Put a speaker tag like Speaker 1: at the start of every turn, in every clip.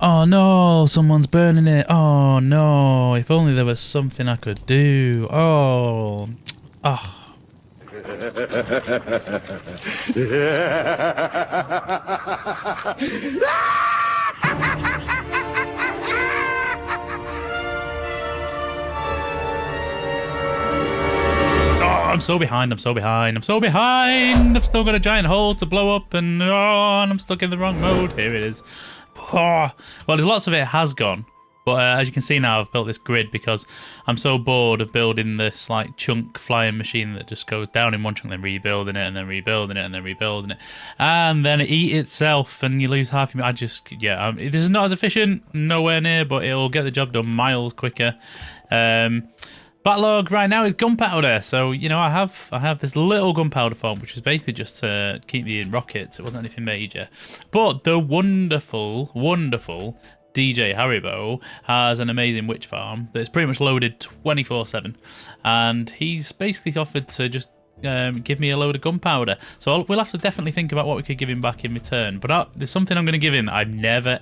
Speaker 1: Oh no, someone's burning it. Oh no, if only there was something I could do. Oh. Oh. I'm so behind, I'm so behind, I'm so behind. I've still got a giant hole to blow up and I'm stuck in the wrong mode. Here it is. Oh. Well, there's lots of it has gone. But as you can see now, I've built this grid because I'm so bored of building this like chunk flying machine that just goes down in one chunk, then rebuilding it, and then rebuilding it, and then rebuilding it. And then it eat itself and you lose half your... this is not as efficient, nowhere near, but it'll get the job done miles quicker. Backlog right now is gunpowder, so you know I have this little gunpowder farm, which is basically just to keep me in rockets. It wasn't anything major, but the wonderful DJ Haribo has an amazing witch farm that's pretty much loaded 24/7, and he's basically offered to just give me a load of gunpowder. So we'll have to definitely think about what we could give him back in return. But there's something I'm going to give him that I've never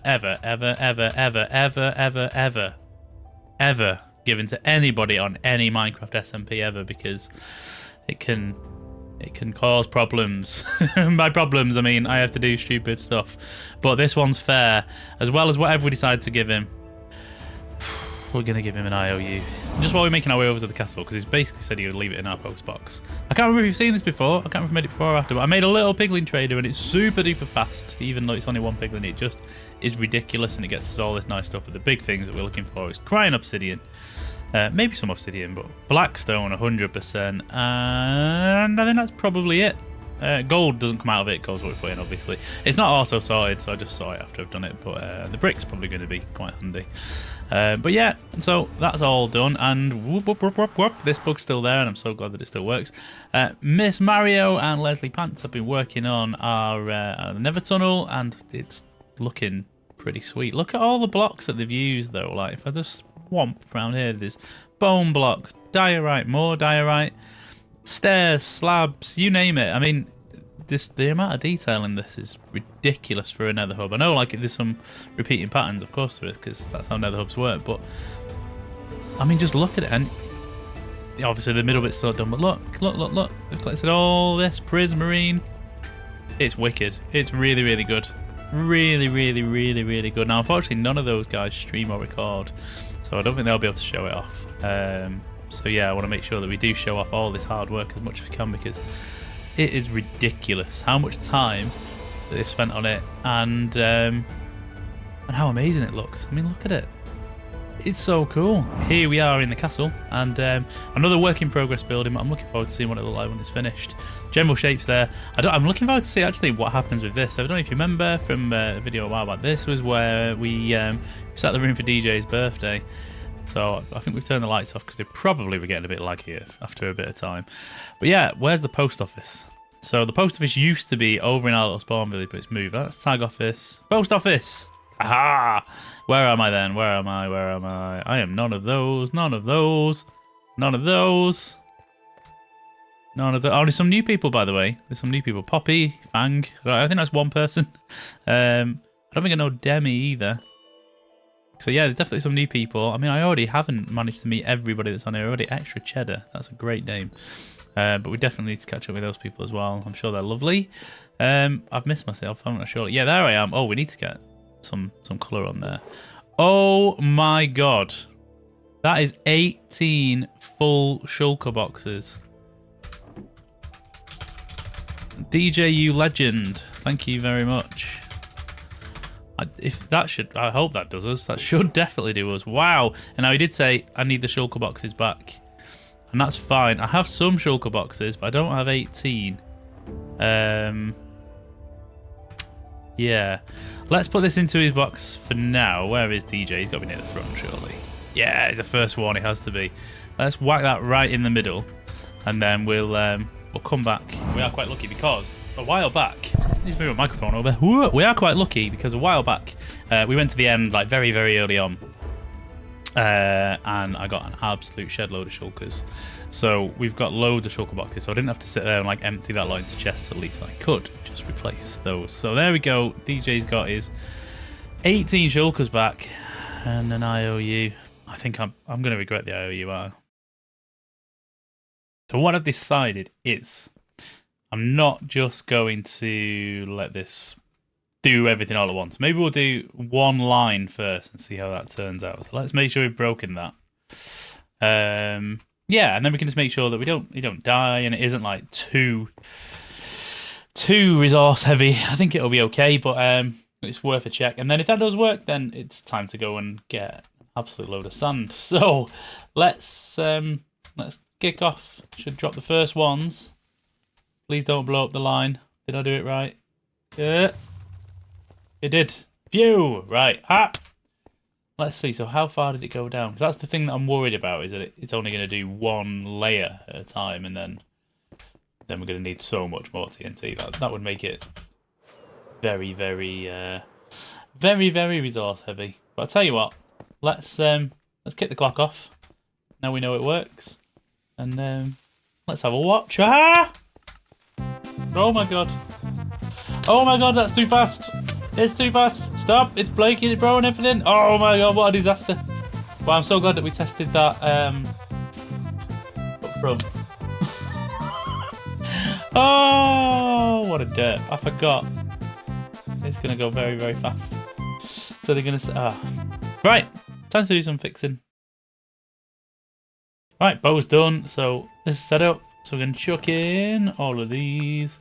Speaker 1: ever given to anybody on any Minecraft SMP ever, because it can cause problems. By problems I mean I have to do stupid stuff, but this one's fair. As well as whatever we decide to give him, we're gonna give him an IOU just while we're making our way over to the castle, because he's basically said he would leave it in our post box. I can't remember if you've seen this before. I can't remember if I made it before or after, but I made a little piglin trader and it's super duper fast. Even though it's only one piglin, it just is ridiculous and it gets us all this nice stuff. But the big things that we're looking for is crying obsidian, maybe some obsidian, but blackstone 100%, and I think that's probably it. Gold doesn't come out of it, gold's what we're putting, obviously. It's not auto sorted, so I just saw it after I've done it, but the brick's probably going to be quite handy. But yeah, so that's all done, and whoop, whoop, whoop, whoop, whoop. This bug's still there, and I'm so glad that it still works. Miss Mario and Leslie Pants have been working on our Nether tunnel, and it's looking pretty sweet. Look at all the blocks that they've used, though. Like, if I just swamp around here, there's bone blocks, diorite, more diorite, stairs, slabs, you name it. I mean, the amount of detail in this is ridiculous for a nether hub. I know, like, there's some repeating patterns, of course there is, because that's how nether hubs work, but I mean, just look at it, and obviously the middle bit's still done, but look, they've collected all this prismarine. It's wicked. It's really, really good. Really, really, really, really good. Now, unfortunately, none of those guys stream or record, so I don't think they'll be able to show it off. So yeah, I want to make sure that we do show off all this hard work as much as we can, because it is ridiculous how much time that they've spent on it, and how amazing it looks. I mean, look at it. It's so cool. Here we are in the castle, and another work in progress building, but I'm looking forward to seeing what it looks like when it's finished. General shapes there. I'm looking forward to see actually what happens with this. I don't know if you remember from a video a while back. This was where we sat in the room for DJ's birthday. So I think we've turned the lights off because they probably were getting a bit laggy after a bit of time. But yeah, where's the post office? So the post office used to be over in our little spawn village, but it's moved. That's tag office. Post office! Aha! Where am I then? Where am I? Where am I? I am none of those. None of those. None of those. None of the... Oh, there's some new people, by the way. There's some new people. Poppy, Fang. I think that's one person. I don't think I know Demi either. So yeah, there's definitely some new people. I mean, I already haven't managed to meet everybody that's on here already. Extra Cheddar. That's a great name. But we definitely need to catch up with those people as well. I'm sure they're lovely. I've missed myself, haven't I? Surely. Yeah, there I am. Oh, we need to get some colour on there. Oh my god. That is 18 full shulker boxes. DJU Legend, thank you very much. I hope that does us. That should definitely do us. Wow. And now he did say, I need the shulker boxes back. And that's fine. I have some shulker boxes, but I don't have 18. Yeah. Let's put this into his box for now. Where is DJ? He's got to be near the front, surely. Yeah, he's the first one. He has to be. Let's whack that right in the middle. And then we'll come back. We are quite lucky because a while back... Let's move a microphone over. Whoa, we are quite lucky because a while back we went to the end like very, very early on. And I got an absolute shed load of shulkers. So we've got loads of shulker boxes, so I didn't have to sit there and like empty that lot into chests. At least I could just replace those. So there we go. DJ's got his 18 shulkers back and an IOU. I think I'm going to regret the IOU. So what I've decided is I'm not just going to let this do everything all at once. Maybe we'll do one line first and see how that turns out. So let's make sure we've broken that. Yeah, and then we can just make sure that we don't die and it isn't like too resource heavy. I think it'll be okay, but it's worth a check. And then if that does work, then it's time to go and get an absolute load of sand. So let's kick off. Should drop the first ones. Please don't blow up the line. Did I do it right? Yeah. It did. Phew! Right. Let's see. So how far did it go down? Because that's the thing that I'm worried about, is that it's only going to do one layer at a time, and then we're going to need so much more TNT. That would make it very, very, very resource heavy. But I'll tell you what. Let's kick the clock off. Now we know it works, and let's have a watch. Ah! Oh my god! Oh my god! That's too fast. It's too fast. Stop. It's breaking, it's blowing everything. Oh my god, what a disaster. Well, I'm so glad that we tested that up front. Oh, what a derp. I forgot. It's going to go very, very fast. So they're going to... Right, time to do some fixing. Right, bow's done. So this is set up. So we're going to chuck in all of these,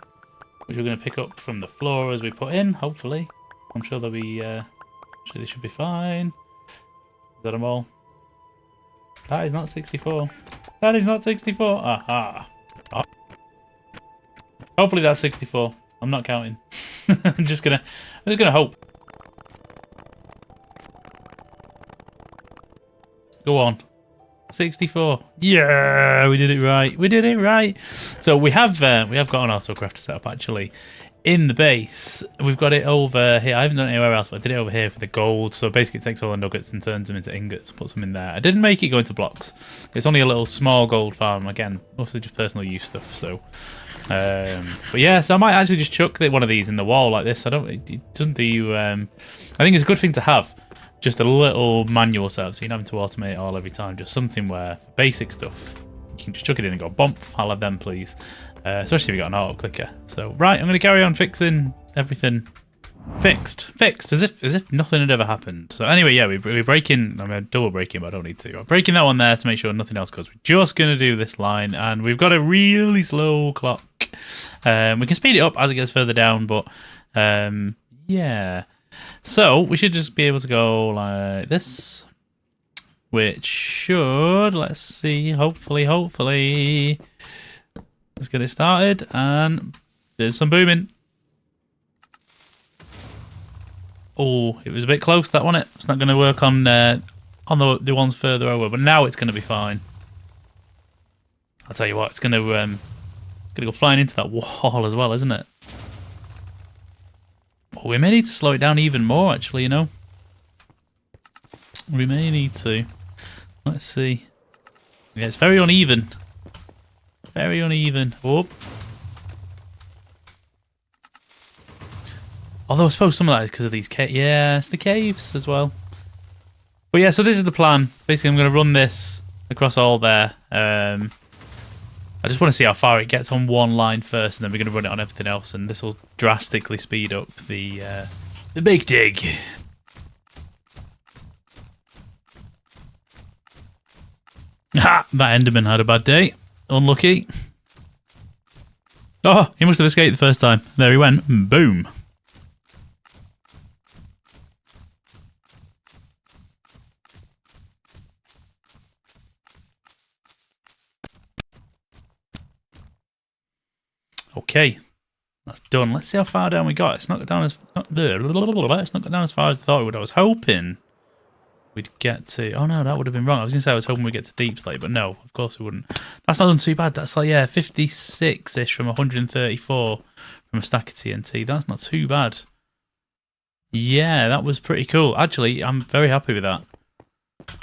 Speaker 1: which we're going to pick up from the floor as we put in, hopefully. I'm sure they'll be, they should be fine. Is that them all? That is not 64. That is not 64. Aha. Oh. Hopefully that's 64. I'm not counting. I'm just gonna hope. Go on. 64. Yeah, we did it right. We did it right. So we have got an autocraft set up actually. In the base, we've got it over here. I haven't done it anywhere else, but I did it over here for the gold. So basically it takes all the nuggets and turns them into ingots and puts them in there. I didn't make it go into blocks. It's only a little small gold farm. Again, mostly just personal use stuff. So, but yeah, so I might actually just chuck one of these in the wall like this. It doesn't do, I think it's a good thing to have. Just a little manual setup, so you're not having to automate it all every time. Just something where, for basic stuff, you can just chuck it in and go, bump, I'll have them, please. Especially if you've got an auto clicker. So right, I'm going to carry on fixing everything. Fixed, as if nothing had ever happened. So anyway, yeah, we're breaking. I'm double breaking, but I don't need to. I'm breaking that one there to make sure nothing else goes. We're just going to do this line, and we've got a really slow clock. We can speed it up as it gets further down, but yeah. So we should just be able to go like this, which should, let's see, hopefully. Let's get it started, and there's some booming. Oh, it was a bit close, that wasn't it? It's not going to work on the ones further over, but now it's going to be fine. I'll tell you what, it's going to go flying into that wall as well, isn't it? Well, we may need to slow it down even more, actually, you know. We may need to. Let's see. Yeah, it's very uneven. Very uneven. Whoop. Although I suppose some of that is because of these caves. Yeah, it's the caves as well. But yeah, so this is the plan. Basically, I'm going to run this across all there. I just want to see how far it gets on one line first, and then we're going to run it on everything else, and this will drastically speed up the big dig. Ha! That Enderman had a bad day. Unlucky. Oh, he must have escaped the first time. There he went. Boom. Okay, that's done. Let's see how far down we got. It's not got down as far as I thought it would. I was hoping we'd get to. Oh no, that would have been wrong. I was going to say I was hoping we'd get to deep slate, but no, of course we wouldn't. That's not done too bad. That's like 56-ish from 134 from a stack of TNT. That's not too bad. Yeah, that was pretty cool. Actually, I'm very happy with that.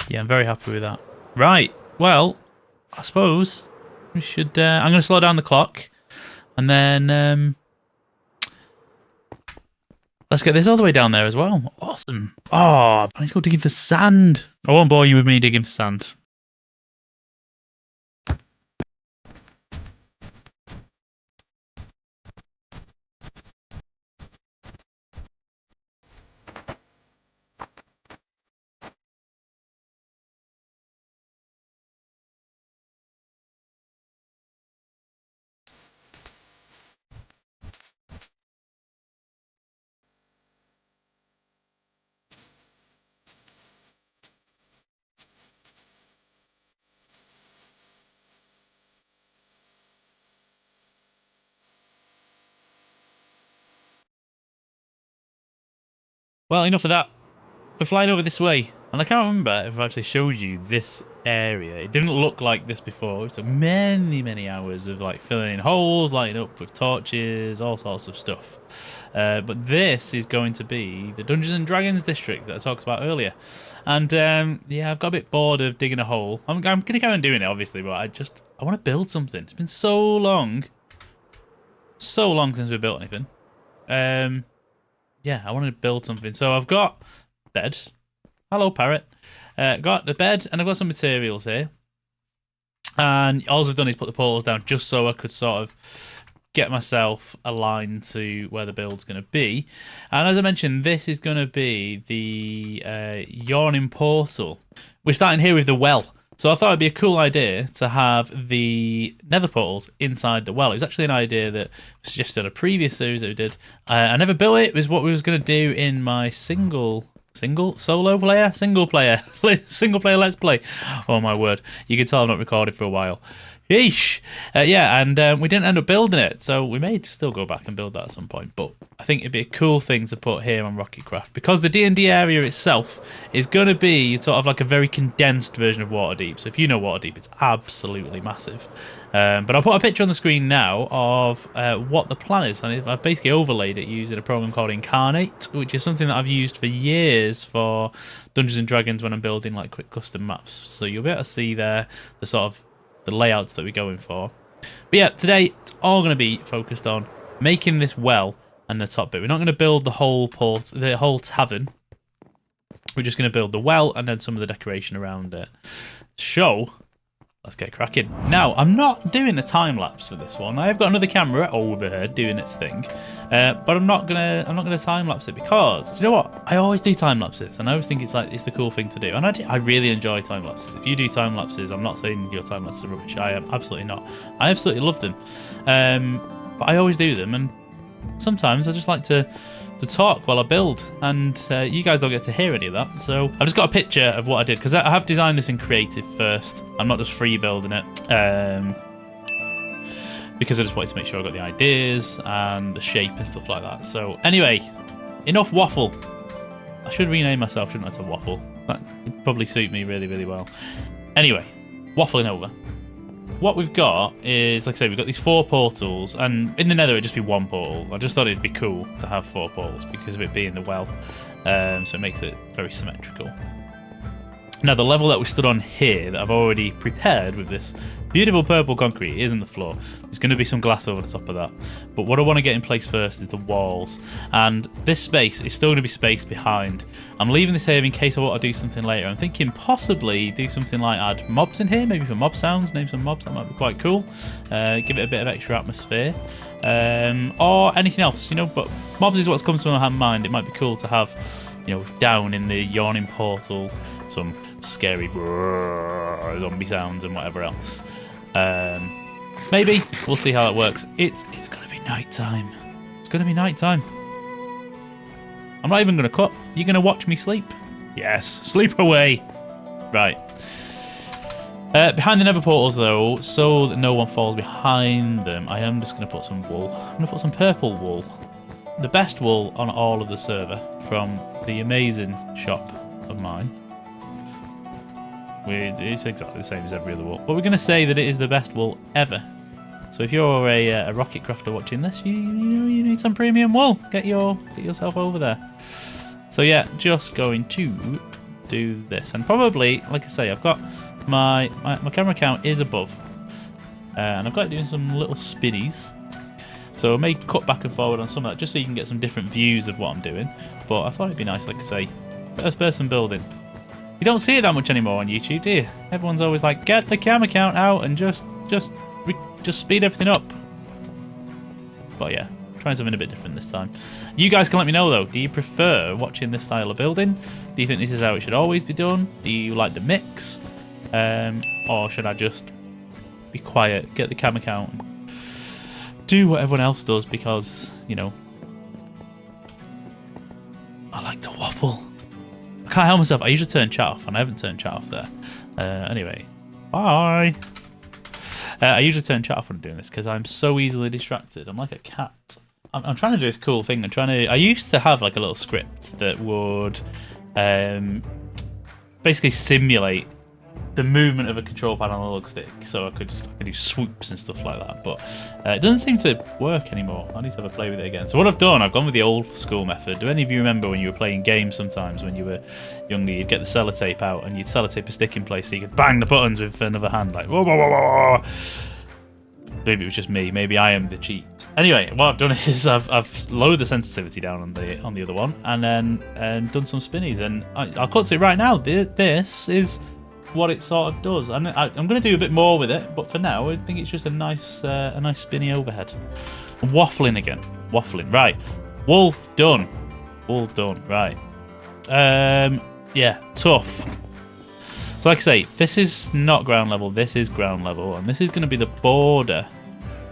Speaker 1: Yeah, I'm very happy with that. Right. Well, I suppose we should. I'm going to slow down the clock. And then, Let's get this all the way down there as well. Awesome. Oh, I need to go digging for sand. I won't bore you with me digging for sand. Well, enough of that. We're flying over this way, and I can't remember if I actually showed you this area. It didn't look like this before. It took many, many hours of like filling in holes, lighting up with torches, all sorts of stuff. But this is going to be the Dungeons and Dragons district that I talked about earlier. And yeah, I've got a bit bored of digging a hole. I'm going to carry on doing it, obviously, but I want to build something. It's been so long since we built anything. Yeah, I wanted to build something. So I've got bed. Hello, parrot. Got the bed, and I've got some materials here. And all I've done is put the portals down just so I could sort of get myself aligned to where the build's going to be. And as I mentioned, this is going to be the Yawning Portal. We're starting here with the well. So I thought it'd be a cool idea to have the nether portals inside the well. It was actually an idea that was suggested on a previous series that we did. I never built it. It was what we was going to do in my single player let's play. Oh my word. You can tell I'm not recorded for a while. Yeesh. Yeah, and we didn't end up building it, so we may still go back and build that at some point. But I think it'd be a cool thing to put here on RocketCraft, because the D&D area itself is going to be sort of like a very condensed version of Waterdeep. So if you know Waterdeep, it's absolutely massive. But I'll put a picture on the screen now of what the plan is, and I've basically overlaid it using a program called Incarnate, which is something that I've used for years for Dungeons and Dragons when I'm building like quick custom maps. So you'll be able to see there the sort of the layouts that we're going for. But yeah, today it's all going to be focused on making this well and the top bit. We're not going to build the whole tavern. We're just going to build the well and then some of the decoration around it. So let's get cracking. Now, I'm not doing a time lapse for this one. I've got another camera over here doing its thing, but I'm not gonna time lapse it because, do you know what? I always do time lapses, and I always think it's the cool thing to do. And I really enjoy time lapses. If you do time lapses, I'm not saying your time lapses are rubbish. I am absolutely not. I absolutely love them, but I always do them, and sometimes I just like to talk while I build, and you guys don't get to hear any of that. So I've just got a picture of what I did, because I have designed this in creative first. I'm not just free building it, because I just wanted to make sure I got the ideas and the shape and stuff like that. So anyway, enough waffle. I should rename myself, shouldn't I, to Waffle? That would probably suit me really, really well. Anyway, waffling over. What we've got is, like I say, we've got these 4 portals, and in the nether it'd just be 1 portal. I just thought it'd be cool to have 4 portals because of it being the well, so it makes it very symmetrical. Now, the level that we stood on here that I've already prepared with this beautiful purple concrete isn't the floor. There's going to be some glass over the top of that. But what I want to get in place first is the walls. And this space is still going to be space behind. I'm leaving this here in case I want to do something later. I'm thinking possibly do something like add mobs in here, maybe for mob sounds, name some mobs. That might be quite cool. Give it a bit of extra atmosphere. Or anything else, you know. But mobs is what's come to my mind. It might be cool to have, you know, down in the Yawning Portal, some scary zombie sounds and whatever else. Maybe we'll see how that works. It's gonna be nighttime. It's gonna be nighttime. I'm not even gonna cut. You're gonna watch me sleep. Yes, sleep away. Right. Behind the nether portals, though, so that no one falls behind them, I am just gonna put some wool. I'm gonna put some purple wool, the best wool on all of the server from the amazing shop of mine. It's exactly the same as every other wool, but we're going to say that it is the best wool ever. So if you're a rocket crafter watching this, you need some premium wool. Get yourself over there. So yeah, just going to do this, and probably, like I say, I've got my camera count is above, and I've got it doing some little spinnies. So So I may cut back and forward on some of that just so you can get some different views of what I'm doing. But I thought it'd be nice, like I say, first person building. You don't see it that much anymore on YouTube, do you? Everyone's always like, get the camera count out and just speed everything up. But yeah, trying something a bit different this time. You guys can let me know though, do you prefer watching this style of building? Do you think this is how it should always be done? Do you like the mix? Or should I just be quiet, get the camera count, and do what everyone else does because, you know, I like to waffle. I can't help myself. I usually turn chat off, and I haven't turned chat off there. Anyway, bye. I usually turn chat off when I'm doing this because I'm so easily distracted. I'm like a cat. I'm trying to do this cool thing. I used to have like a little script that would basically simulate the movement of a control pad on a log stick, so I could do swoops and stuff like that. But it doesn't seem to work anymore. I need to have a play with it again. So what I've done, I've gone with the old school method. Do any of you remember when you were playing games sometimes when you were younger, you'd get the sellotape out and you'd sellotape a stick in place so you could bang the buttons with another hand, like whoa, whoa, whoa, whoa. Maybe it was just me. Maybe I am the cheat. Anyway, what I've done is I've lowered the sensitivity down on the other one and then done some spinnies. And I'll cut to it right now. This is what it sort of does. I'm going to do a bit more with it, but for now I think it's just a nice spinny overhead. I'm waffling again. Waffling. Right. Wool done. Wool done. Right. Yeah, tough. So like I say, this is not ground level, this is ground level, and this is going to be the border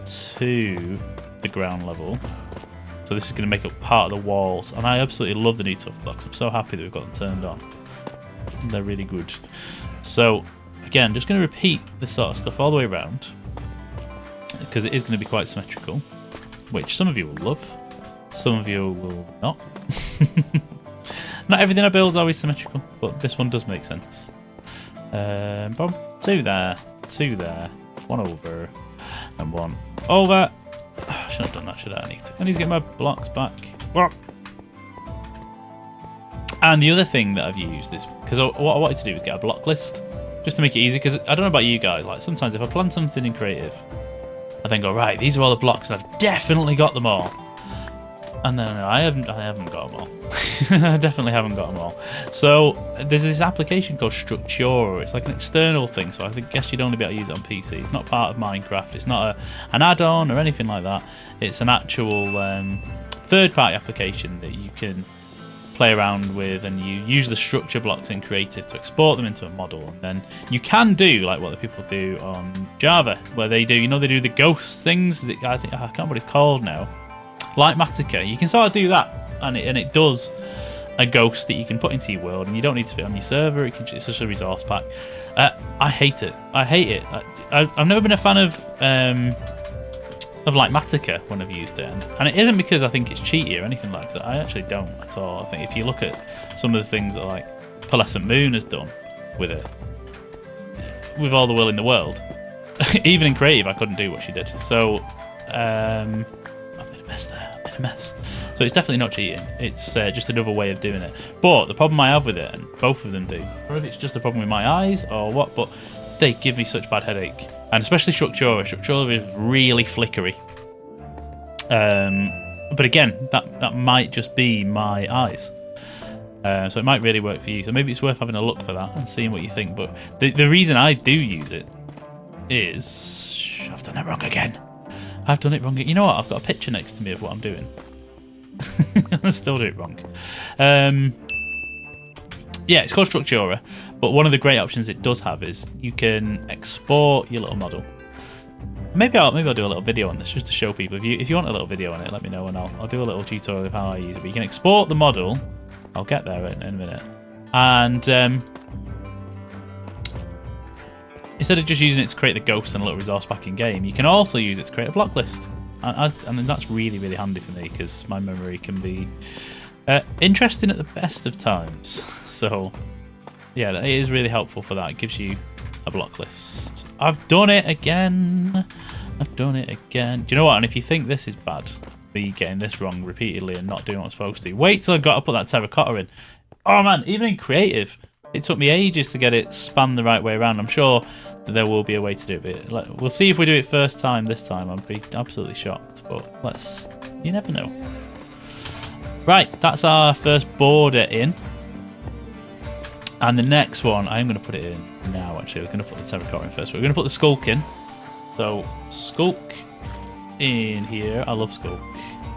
Speaker 1: to the ground level. So this is going to make up part of the walls, and I absolutely love the new tough blocks. I'm so happy that we've got them turned on. They're really good. So again, just going to repeat this sort of stuff all the way around because it is going to be quite symmetrical, which some of you will love, some of you will not. Not everything I build is always symmetrical, but this one does make sense. Boom, two there, one over, and one over. Oh, I shouldn't have done that, should I? I need to get my blocks back. And the other thing that I've used is, because what I wanted to do was get a block list, just to make it easy, because I don't know about you guys, like sometimes if I plan something in creative, I then go, right, these are all the blocks, and I've definitely got them all. And then I haven't got them all. I definitely haven't got them all. So there's this application called Structura. It's like an external thing, so I guess you'd only be able to use it on PC. It's not part of Minecraft. It's not an add-on or anything like that. It's an actual third-party application that you can play around with, and you use the structure blocks in creative to export them into a model. And then you can do like what the people do on Java, where they do, they do the ghost things. I can't remember what it's called now. Like Matica, you can sort of do that, and it does a ghost that you can put into your world, and you don't need to be on your server. It's just a resource pack. I hate it. I've never been a fan of like Matica when I've used it, and it isn't because I think it's cheaty or anything like that. I actually don't at all. I think if you look at some of the things that like Pearlescent Moon has done with it, with all the will in the world, even in creative, I couldn't do what she did. So I made a mess there. I made a mess. So it's definitely not cheating. It's just another way of doing it. But the problem I have with it, and both of them do, I don't know if it's just a problem with my eyes or what, but they give me such bad headache. And especially Structura. Structura is really flickery. But again, that might just be my eyes. So it might really work for you. So maybe it's worth having a look for that and seeing what you think. But the reason I do use it is... I've done it wrong again. I've done it wrong. You know what? I've got a picture next to me of what I'm doing. I still do it wrong. Yeah, it's called Structura, but one of the great options it does have is you can export your little model. Maybe I'll do a little video on this just to show people. If you want a little video on it, let me know and I'll do a little tutorial of how I use it. But you can export the model. I'll get there in a minute. And instead of just using it to create the ghost and a little resource pack in game, you can also use it to create a block list. And that's really, really handy for me because my memory can be interesting at the best of times. So, yeah, it is really helpful for that. It gives you a block list. I've done it again. Do you know what? And if you think this is bad, me getting this wrong repeatedly and not doing what I'm supposed to, wait till I've got to put that terracotta in. Oh, man, even in creative, It took me ages to get it spun the right way around. I'm sure that there will be a way to do it. But we'll see if we do it first time this time. I'd be absolutely shocked. But let's... You never know. Right, that's our first border in. And the next one, I'm going to put it in now, actually. I was going to put the terracotta in first. But we're going to put the skulk in. So, skulk in here. I love skulk.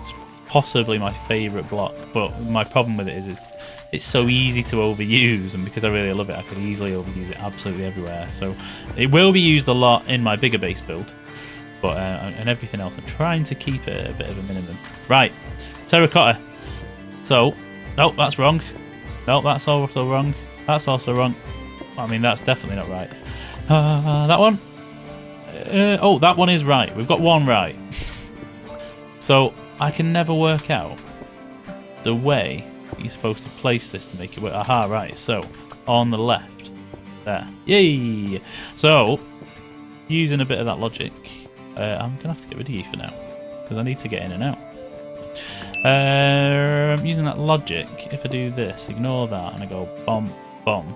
Speaker 1: It's possibly my favourite block. But my problem with it is it's so easy to overuse. And because I really love it, I could easily overuse it absolutely everywhere. So, it will be used a lot in my bigger base build. But and everything else, I'm trying to keep it at a bit of a minimum. Right, terracotta. So, no, that's wrong. No, that's also wrong. That's also wrong. I mean, that's definitely not right. That one? Oh, that one is right. We've got one right. So, I can never work out the way you're supposed to place this to make it work. Aha, right. So, on the left. There. Yay! So, using a bit of that logic, I'm going to have to get rid of you for now. Because I need to get in and out. Using that logic, if I do this, ignore that, and I go bomb, bomb.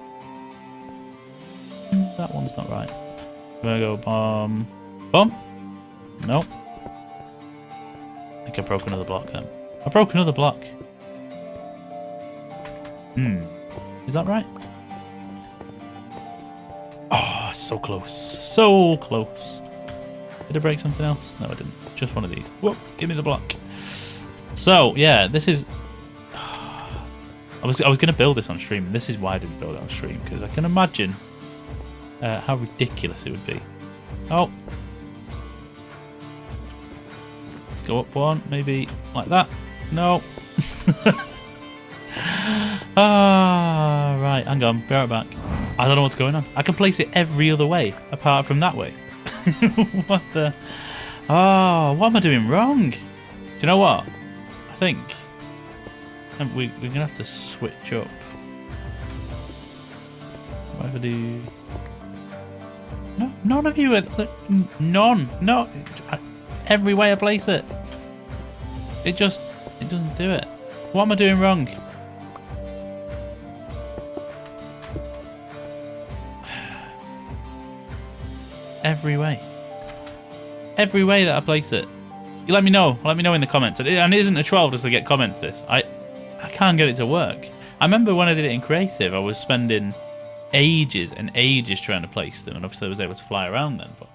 Speaker 1: That one's not right. I'm gonna go bomb, bomb. Nope. I think I broke another block then. I broke another block. Is that right? Oh, so close. So close. Did I break something else? No, I didn't. Just one of these. Whoop, give me the block. So, yeah, this is... I was going to build this on stream, and this is why I didn't build it on stream, because I can imagine how ridiculous it would be. Oh. Let's go up one, maybe like that. No. Right, hang on, be right back. I don't know what's going on. I can place it every other way, apart from that way. What the... Oh, what am I doing wrong? Do you know what? I think we're going to have to switch up. What if I do... No, none of you are... None. No. Every way I place it. It doesn't do it. What am I doing wrong? Every way. Every way that I place it. You let me know. Let me know in the comments. And it isn't a troll just to get comments this. I can't get it to work. I remember when I did it in creative, I was spending ages and ages trying to place them, and obviously I was able to fly around then, but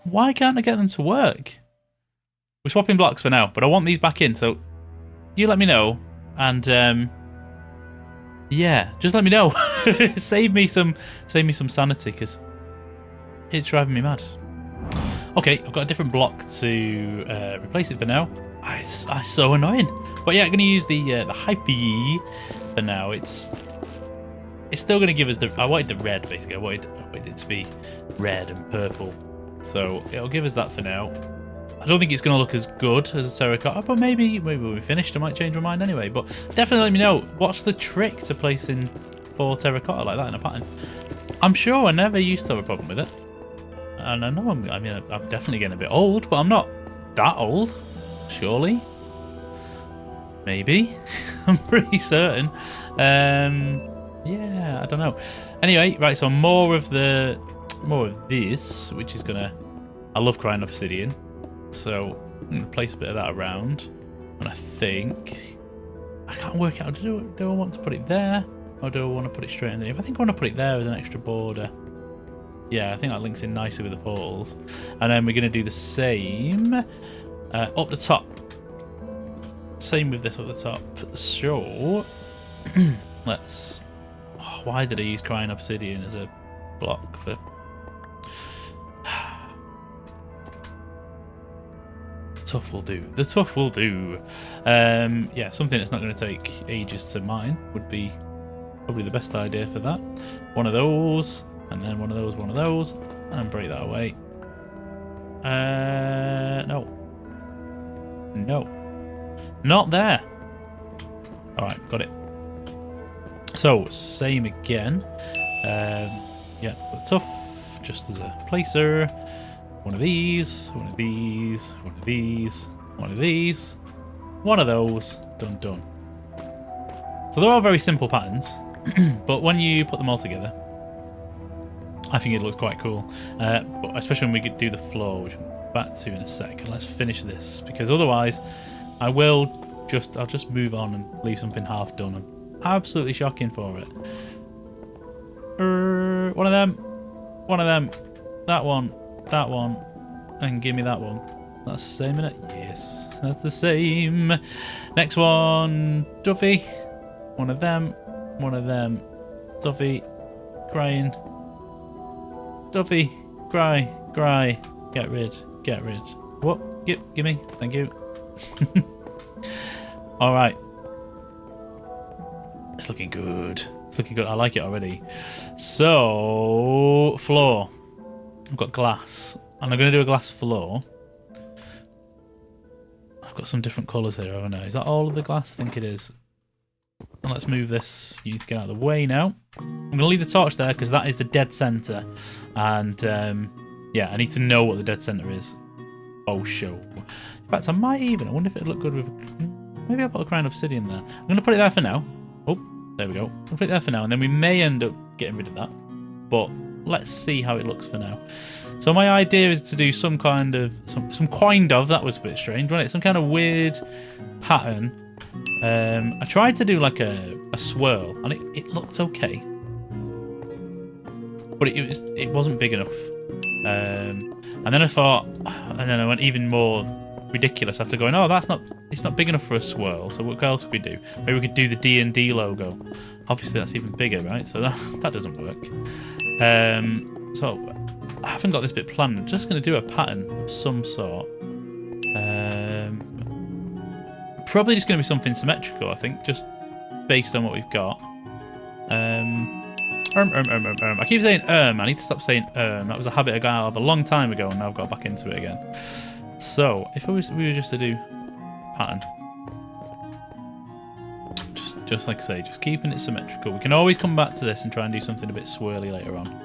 Speaker 1: why can't I get them to work? We're swapping blocks for now, but I want these back in, so you let me know, and yeah, just let me know. save me some sanity, because it's driving me mad. Okay, I've got a different block to replace it for now. It's so annoying. But yeah, I'm going to use the hypey for now. It's still going to give us the... I wanted the red, basically. I wanted it to be red and purple. So it'll give us that for now. I don't think it's going to look as good as a terracotta, but maybe when we finished, I might change my mind anyway. But definitely let me know, what's the trick to placing 4 terracotta like that in a pattern? I'm sure I never used to have a problem with it. And I know I'm definitely getting a bit old, but I'm not that old, surely. Maybe. I'm pretty certain. Yeah, I don't know. Anyway, right, so more of this, which is gonna... I love crying obsidian. So I'm gonna place a bit of that around. And I think... I can't work out, do I want to put it there? Or do I want to put it straight in there? If I think I want to put it there as an extra border. Yeah, I think that links in nicely with the portals. And then we're going to do the same up the top. Same with this up the top. So, let's... Oh, why did I use crying obsidian as a block for... The tough will do. The tough will do. Yeah, something that's not going to take ages to mine would be probably the best idea for that. One of those... And then one of those, and break that away. No. No. Not there. Alright, got it. So, same again. Yeah, but tough, just as a placer. One of these, one of these, one of these, one of these, one of those. Done, done. So they're all very simple patterns. But when you put them all together, I think it looks quite cool. But especially when we could do the floor, which we'll back to in a sec. Let's finish this, because otherwise I'll just move on and leave something half done. I'm absolutely shocking for it. One of them, that one, and give me that one. That's the same, innit? Yes, that's the same. Next one, Duffy. One of them. Duffy, crying. Duffy, cry. Get rid. What? Give me. Thank you. All right. It's looking good. I like it already. So, floor. I've got glass, and I'm going to do a glass floor. I've got some different colours here, haven't I? Is that all of the glass? I think it is. And let's move this. You need to get out of the way now. I'm going to leave the torch there because that is the dead centre. And, yeah, I need to know what the dead centre is. Oh, show. In fact, I wonder if it'd look good with... Maybe I'll put a crown obsidian there. I'm going to put it there for now. Oh, there we go. I'll put it there for now, and then we may end up getting rid of that. But let's see how it looks for now. So my idea is to do some kind of... that was a bit strange, wasn't it? Some kind of weird pattern. I tried to do like a swirl, and it looked okay. But it wasn't big enough. And then I thought... And then I went even more ridiculous after going, oh, it's not big enough for a swirl, so what else could we do? Maybe we could do the D&D logo. Obviously that's even bigger, right? So that doesn't work. So I haven't got this bit planned. I'm just going to do a pattern of some sort. Probably just going to be something symmetrical, I think, just based on what we've got. I keep saying I need to stop saying that was a habit I got out of a long time ago, and now I've got back into it again. So if we were just to do pattern, just like I say, just keeping it symmetrical. We can always come back to this and try and do something a bit swirly later on.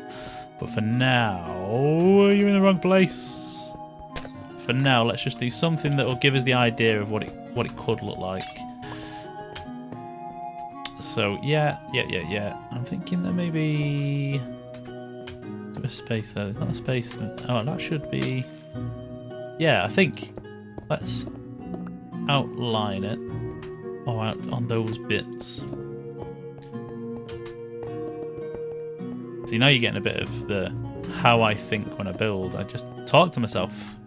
Speaker 1: But for now, you're in the wrong place. For now, let's just do something that will give us the idea of what it could look like. So yeah. I'm thinking that maybe is there a space there? There's not a space there. Oh, that should be. Yeah, I think let's outline it. Oh, out on those bits. See, now you're getting a bit of the how I think when I build. I just talk to myself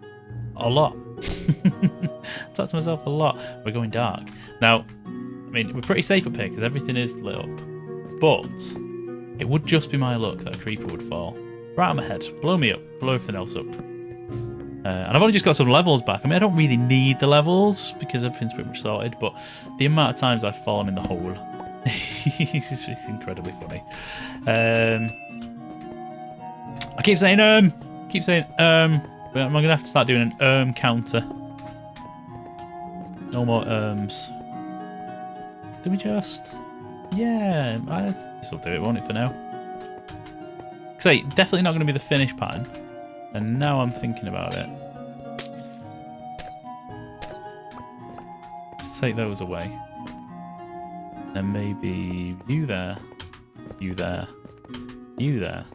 Speaker 1: a lot. Talk to myself a lot. We're going dark now. I mean, we're pretty safe up here because everything is lit up. But it would just be my luck that a creeper would fall right on my head, blow me up, blow everything else up. And I've only just got some levels back. I mean, I don't really need the levels because everything's pretty much sorted. But the amount of times I've fallen in the hole, it's incredibly funny. I keep saying but I'm gonna have to start doing an counter. No more Do we just? Yeah, this will do it, won't it, for now? Say, definitely not going to be the finished pattern. And now I'm thinking about it. Just take those away. And maybe you there, you there, you there,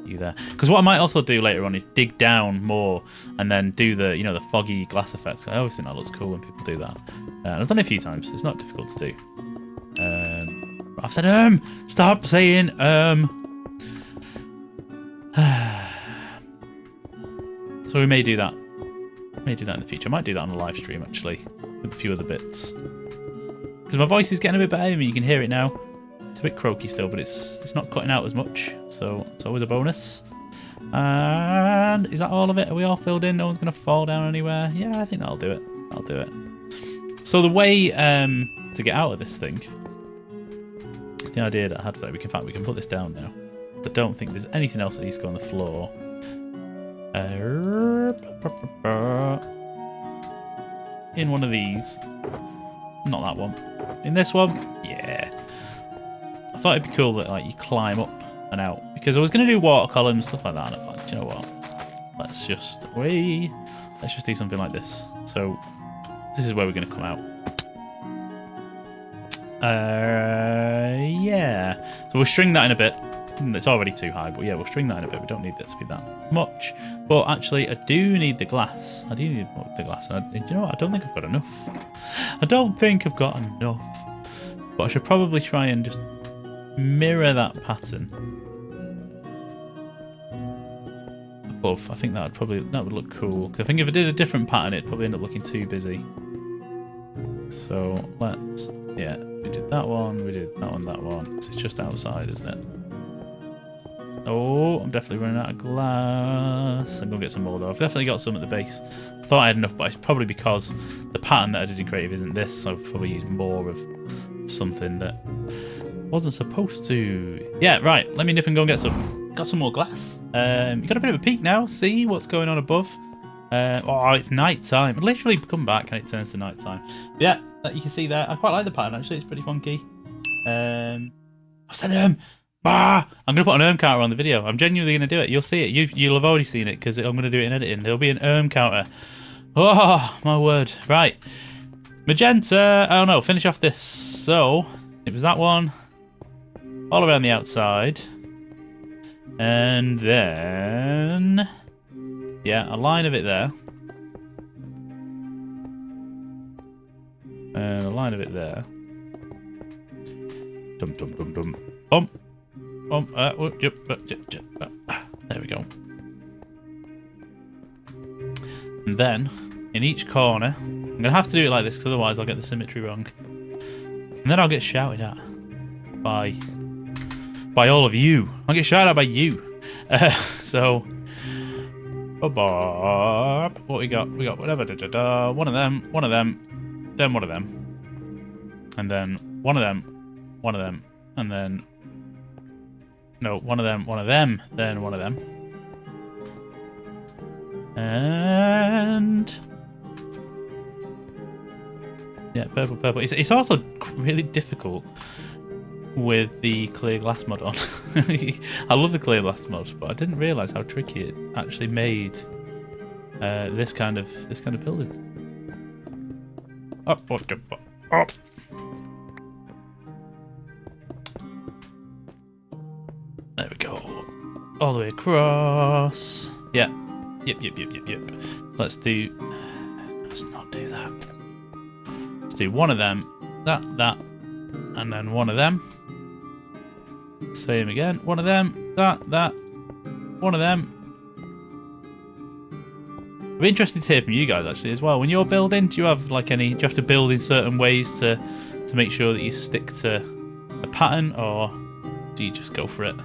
Speaker 1: you there. Because what I might also do later on is dig down more and then do the, you know, the foggy glass effects. I always think that looks cool when people do that. I've done it a few times. It's not difficult to do. I've said stop saying So we may do that. May do that in the future. I might do that on a live stream actually, with a few other bits. Because my voice is getting a bit better. I mean, you can hear it now. It's a bit croaky still, but it's not cutting out as much, so it's always a bonus. And is that all of it? Are we all filled in? No one's going to fall down anywhere? Yeah, I think that'll do it. I'll do it. So the way to get out of this thing, the idea that I had for that, in fact, we can put this down now. I don't think there's anything else that needs to go on the floor. In one of these. Not that one. In this one? Yeah. I thought it'd be cool that like you climb up and out. Because I was going to do water columns, stuff like that, and I thought, do you know what? Let's just do something like this. So this is where we're going to come out. Yeah. So we'll string that in a bit. It's already too high, but yeah, we'll string that in a bit. We don't need it to be that much. But actually, I do need the glass. I do need the glass. And you know what? I don't think I've got enough. I don't think I've got enough. But I should probably try and just mirror that pattern above. I think that would look cool. Because I think if I did a different pattern, it'd probably end up looking too busy. So yeah, we did that one, we did that one. So it's just outside, isn't it? Oh, I'm definitely running out of glass. I'm going to get some more though. I've definitely got some at the base. I thought I had enough, but it's probably because the pattern that I did in Creative isn't this, so I've probably used more of something that wasn't supposed to. Yeah, right. Let me nip and go and get some. Got some more glass. You got a bit of a peek now. See what's going on above. Oh, it's night time. I literally come back and it turns to night time. Yeah, that you can see there. I quite like the pattern actually. It's pretty funky. I've said I'm going to put an counter on the video. I'm genuinely going to do it. You'll see it. You'll have already seen it because I'm going to do it in editing. There'll be an counter. Oh, my word. Right. Magenta. Oh, no. Finish off this. So, it was that one. All around the outside. And then... yeah, a line of it there. And a line of it there. Dum dum dum dum. There we go. And then, in each corner, I'm going to have to do it like this because otherwise I'll get the symmetry wrong. And then I'll get shouted at by all of you. I'll get shouted at by you. So, what we got? We got whatever. One of them, then one of them. And then one of them, and then... no, one of them, then one of them. And... yeah, purple. It's also really difficult with the clear glass mod on. I love the clear glass mod, but I didn't realise how tricky it actually made this kind of building. Up. There we go. All the way across. Yeah. Yep. Let's not do that. Let's do one of them. That. And then one of them. Same again. One of them. That. One of them. I'd be interested to hear from you guys actually as well. When you're building, do you have like do you have to build in certain ways to make sure that you stick to a pattern, or do you just go for it?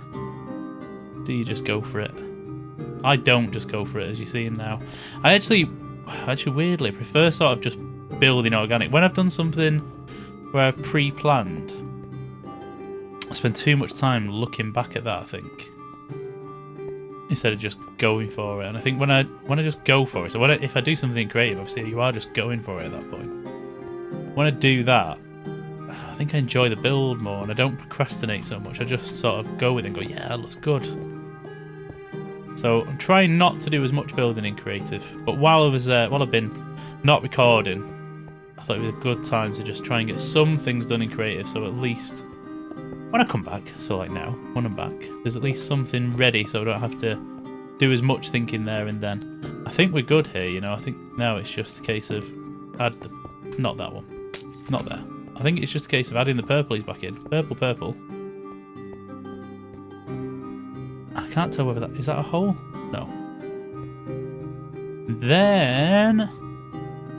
Speaker 1: I don't just go for it, as you're seeing now. I actually weirdly prefer sort of just building organic. When I've done something where I've pre-planned, I spend too much time looking back at that, I think, instead of just going for it. And I think when I just go for it, so if I do something creative, obviously you are just going for it at that point. When I do that, I think I enjoy the build more, and I don't procrastinate so much. I just sort of go with it and go, yeah, that looks good. So I'm trying not to do as much building in creative. But while I've been not recording, I thought it was a good time to just try and get some things done in creative. So at least when I come back, so like now, when I'm back, there's at least something ready, so I don't have to do as much thinking there and then. I think we're good here, you know. I think now it's just a case of not that one, not there. I think it's just a case of adding the purplies back in. Purple. I can't tell whether is that a hole? No. Then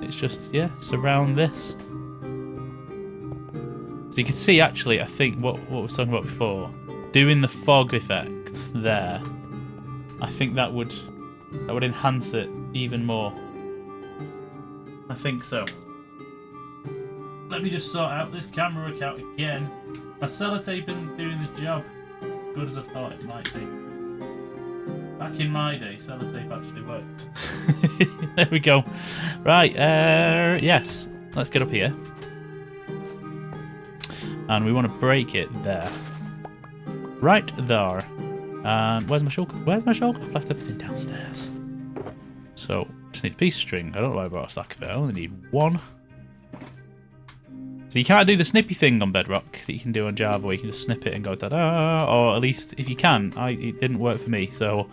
Speaker 1: it's just, yeah, surround this. So you can see actually, I think what we were talking about before, doing the fog effects there, I think that would enhance it even more. I think so. Let me just sort out this camera account again. My sellotape isn't doing the job as good as I thought it might be. Back in my day, sellotape actually worked. There we go. Right, yes. Let's get up here. And we want to break it there. Right there. And where's my shulker? I've left everything downstairs. So, just need a piece of string. I don't know why I brought a stack of it. I only need one. So you can't do the snippy thing on Bedrock that you can do on Java, where you can just snip it and go ta-da, or at least if you can. It didn't work for me, so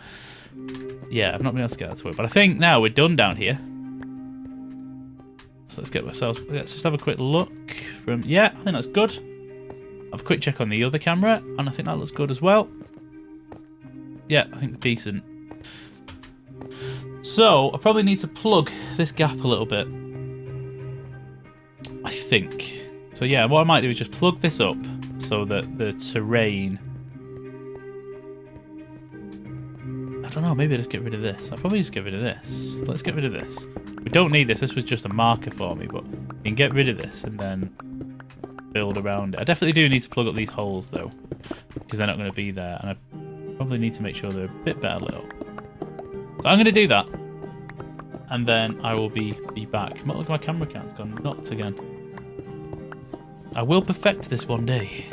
Speaker 1: yeah, I've not been able to get that to work. But I think now we're done down here. So let's just have a quick look from, yeah, I think that's good. Have a quick check on the other camera, and I think that looks good as well. Yeah, I think decent. So I probably need to plug this gap a little bit, I think. So yeah, what I might do is just plug this up so that the terrain, I don't know, maybe I'll just get rid of this. I'll probably just get rid of this. Let's get rid of this. We don't need this. This was just a marker for me, but you can get rid of this and then build around it. I definitely do need to plug up these holes though, because they're not going to be there, and I probably need to make sure they're a bit better lit up. So I'm going to do that, and then I will be back. Look, my camera count's gone nuts again. I will perfect this one day.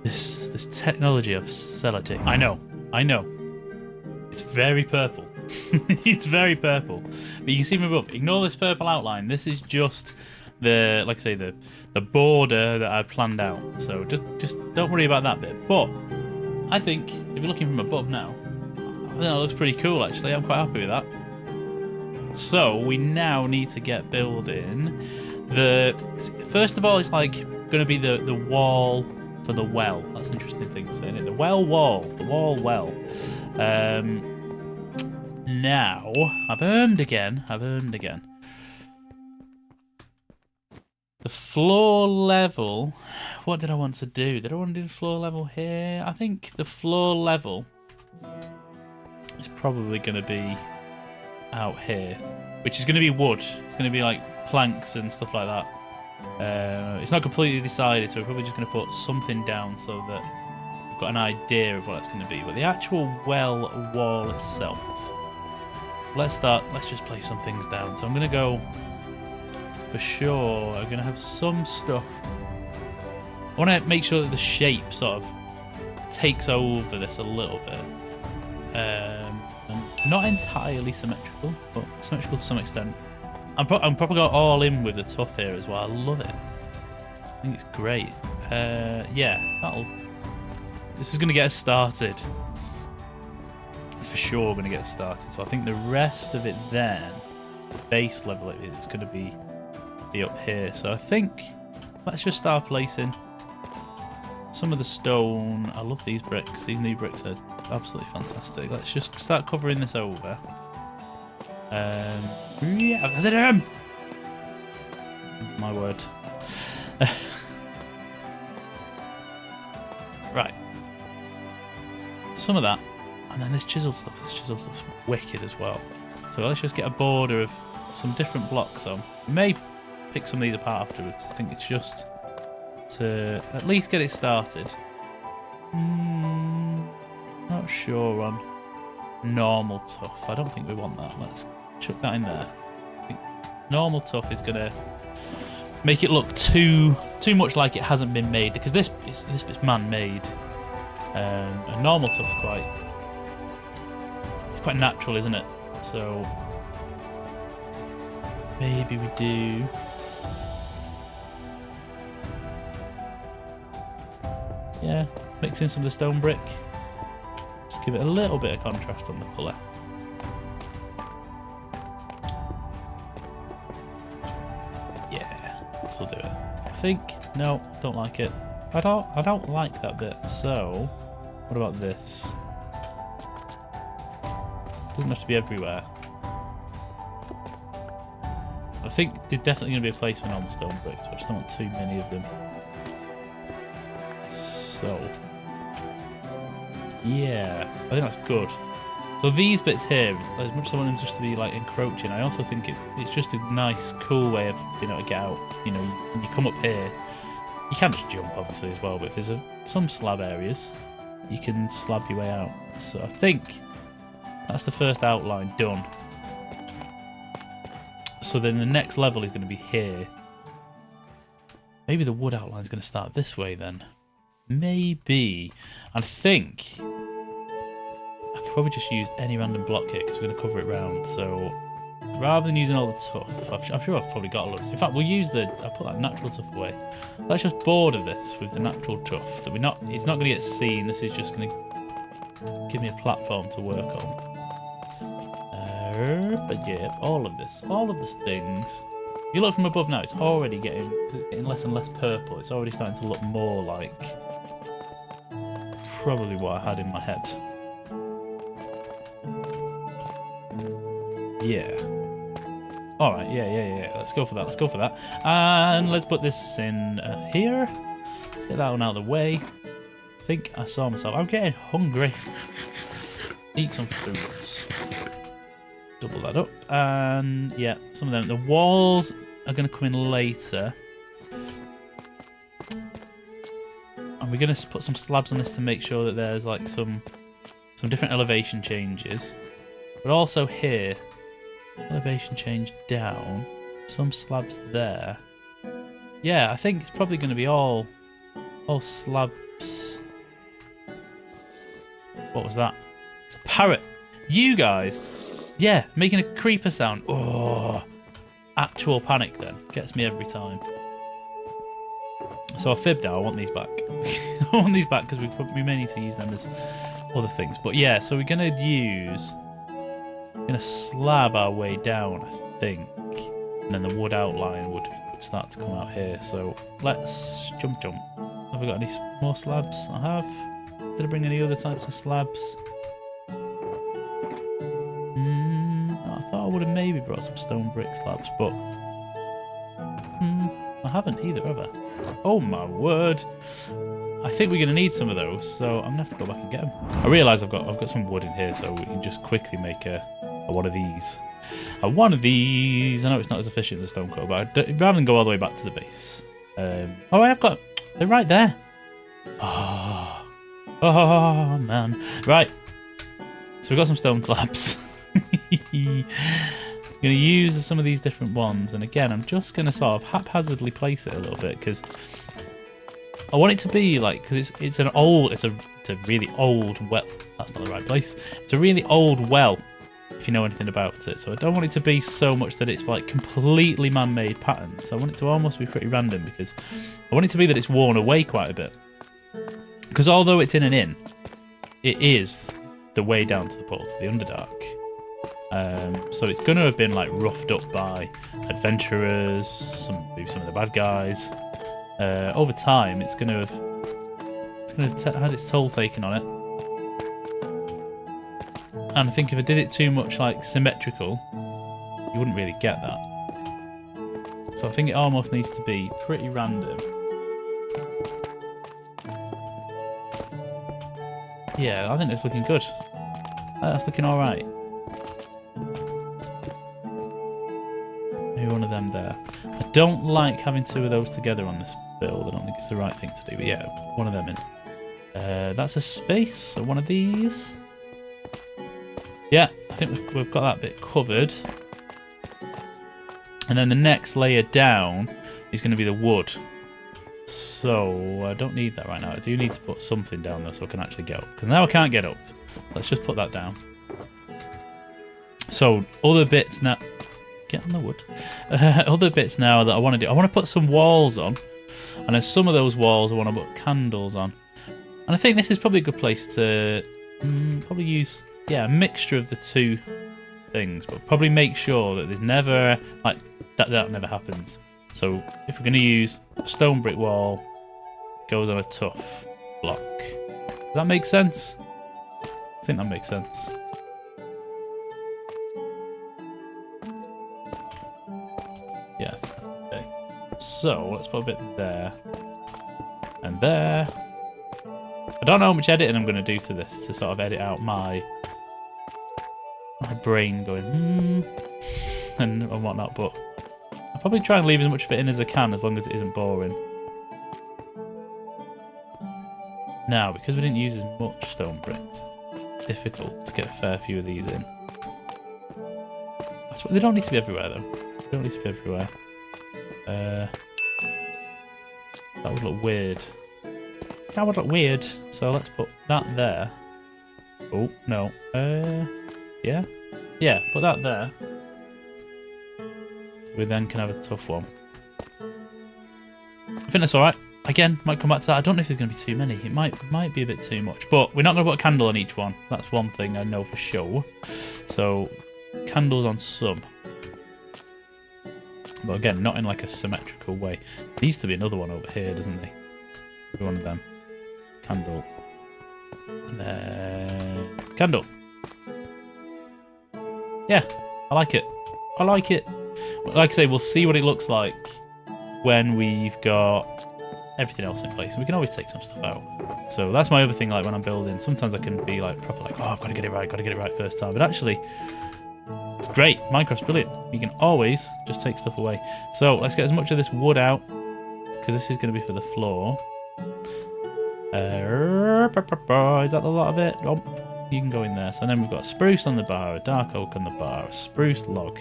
Speaker 1: This technology of sellotape. I know. It's very purple. It's very purple. But you can see from above. Ignore this purple outline. This is just the, like I say, the border that I planned out. So just don't worry about that bit. But I think if you're looking from above now, I think that looks pretty cool actually. I'm quite happy with that. So we now need to get building first of all, it's like going to be the wall for the well. That's an interesting thing to say, isn't it? The wall. Now I've earned again. The floor level. What did I want to do? Did I want to do the floor level here? I think the floor level is probably going to be out here, which is going to be wood. It's going to be like planks and stuff like that. It's not completely decided, so we're probably just going to put something down so that we've got an idea of what it's going to be. But the actual well wall itself, let's just place some things down. So I'm going to go, for sure, I'm going to have some stuff. I want to make sure that the shape sort of takes over this a little bit. Not entirely symmetrical, but symmetrical to some extent. I'm probably got all in with the tuff here as well. I love it. I think it's great. Yeah, this is going to get us started. For sure going to get us started. So I think the rest of it then, the base level, it's going to be up here. So I think let's just start placing some of the stone. I love these bricks. These new bricks are absolutely fantastic. Let's just start covering this over. Yeah, that's it. My word. Right. Some of that, and then this chiseled stuff. This chiseled stuff's wicked as well. So let's just get a border of some different blocks on. We may pick some of these apart afterwards. I think it's just to at least get it started. Not sure on normal tuff. I don't think we want that. Let's chuck that in there. I think normal tuff is gonna make it look too much like it hasn't been made, because this bit's man-made. And normal tuff's it's quite natural, isn't it? So maybe we do. Yeah, mix in some of the stone brick. Just give it a little bit of contrast on the colour. Yeah, this will do it. I think, no, don't like it. I don't like that bit. So, what about this? Doesn't have to be everywhere. I think there's definitely going to be a place for normal stone bricks, but I just don't want too many of them. So, yeah, I think that's good. So these bits here, as much as I want them just to be like encroaching, I also think it's just a nice, cool way of being able to get out. You know, when you come up here, you can just jump obviously as well, but if there's some slab areas, you can slab your way out. So I think that's the first outline done. So then the next level is going to be here. Maybe the wood outline is going to start this way then. Maybe. I think I could probably just use any random block here because we're going to cover it round. So rather than using all the tuff, I'm sure I've probably got a lot. In fact, we'll use I'll put that natural tuff away. Let's just border this with the natural tuff. It's not going to get seen. This is just going to give me a platform to work on. But yeah, all of this things. If you look from above now, it's already getting less and less purple. It's already starting to look more like probably what I had in my head. Yeah. Alright, yeah. Let's go for that. And let's put this in here. Let's get that one out of the way. I think I saw myself. I'm getting hungry. Eat some fruits. Double that up. And yeah, some of them. The walls are going to come in later. And we're going to put some slabs on this to make sure that there's like some different elevation changes. But also here, elevation change down. Some slabs there. Yeah, I think it's probably going to be all slabs. What was that? It's a parrot. You guys. Yeah, making a creeper sound. Oh, actual panic then. Gets me every time. So I fibbed now. I want these back. I want these back because we may need to use them as other things. But yeah, so we're going to slab our way down, I think. And then the wood outline would start to come out here. So let's jump. Have I got any more slabs? I have. Did I bring any other types of slabs? I thought I would have maybe brought some stone brick slabs, but I haven't either, have I? Oh my word! I think we're going to need some of those, so I'm going to have to go back and get them. I realise I've got some wood in here, so we can just quickly make a one of these. I know it's not as efficient as a stone cutter, but rather than go all the way back to the base. Oh, I have got... They're right there. Oh, man. Right. So we've got some stone slabs. I'm going to use some of these different ones, and again, I'm just going to sort of haphazardly place it a little bit, because I want it to be like... Because it's a really old well... That's not the right place. It's a really old well, if you know anything about it. So I don't want it to be so much that it's like completely man-made patterns. I want it to almost be pretty random, because I want it to be that it's worn away quite a bit. Because although it's in an inn, it is the way down to the portal to the Underdark. So it's going to have been like roughed up by adventurers, maybe some of the bad guys. Over time, it's going to have had its toll taken on it. And I think if I did it too much like symmetrical, you wouldn't really get that. So I think it almost needs to be pretty random. Yeah, I think it's looking good. That's looking alright. Maybe one of them there. I don't like having two of those together on this build. I don't think it's the right thing to do. But yeah, one of them in. That's a space. So one of these. Yeah, I think we've got that bit covered. And then the next layer down is going to be the wood. So I don't need that right now. I do need to put something down though so I can actually get up. Because now I can't get up. Let's just put that down. So other bits now... Get on the wood. Other bits now that I want to do. I want to put some walls on. And then some of those walls I want to put candles on. And I think this is probably a good place to probably use... Yeah, a mixture of the two things, but probably make sure that there's never, like, that never happens. So if we're going to use a stone brick wall, it goes on a tough block. Does that make sense? I think that makes sense. Yeah, I think that's okay. So let's put a bit there and there. I don't know how much editing I'm going to do to this to sort of edit out my brain going and whatnot, but I'll probably try and leave as much of it in as I can, as long as it isn't boring. Now, because we didn't use as much stone bricks, it's difficult to get a fair few of these in. They don't need to be everywhere though. They don't need to be everywhere. That would look weird. That would look weird. So let's put that there. Oh, no. Yeah? Yeah, put that there. We then can have a tough one. I think that's alright. Again, might come back to that. I don't know if there's going to be too many. It might be a bit too much. But we're not going to put a candle on each one. That's one thing I know for sure. So, candles on some. But again, not in like a symmetrical way. There needs to be another one over here, doesn't there? One of them. Candle. And then... candle. Yeah, I like it. I like it. Like I say, we'll see what it looks like when we've got everything else in place. We can always take some stuff out. So that's my other thing, like when I'm building, sometimes I can be like proper like, oh, I've got to get it right first time. But actually, it's great. Minecraft's brilliant. You can always just take stuff away. So let's get as much of this wood out, because this is going to be for the floor. Is that a lot of it? Oh, you can go in there. So then we've got a spruce on the bar, a dark oak on the bar, a spruce log.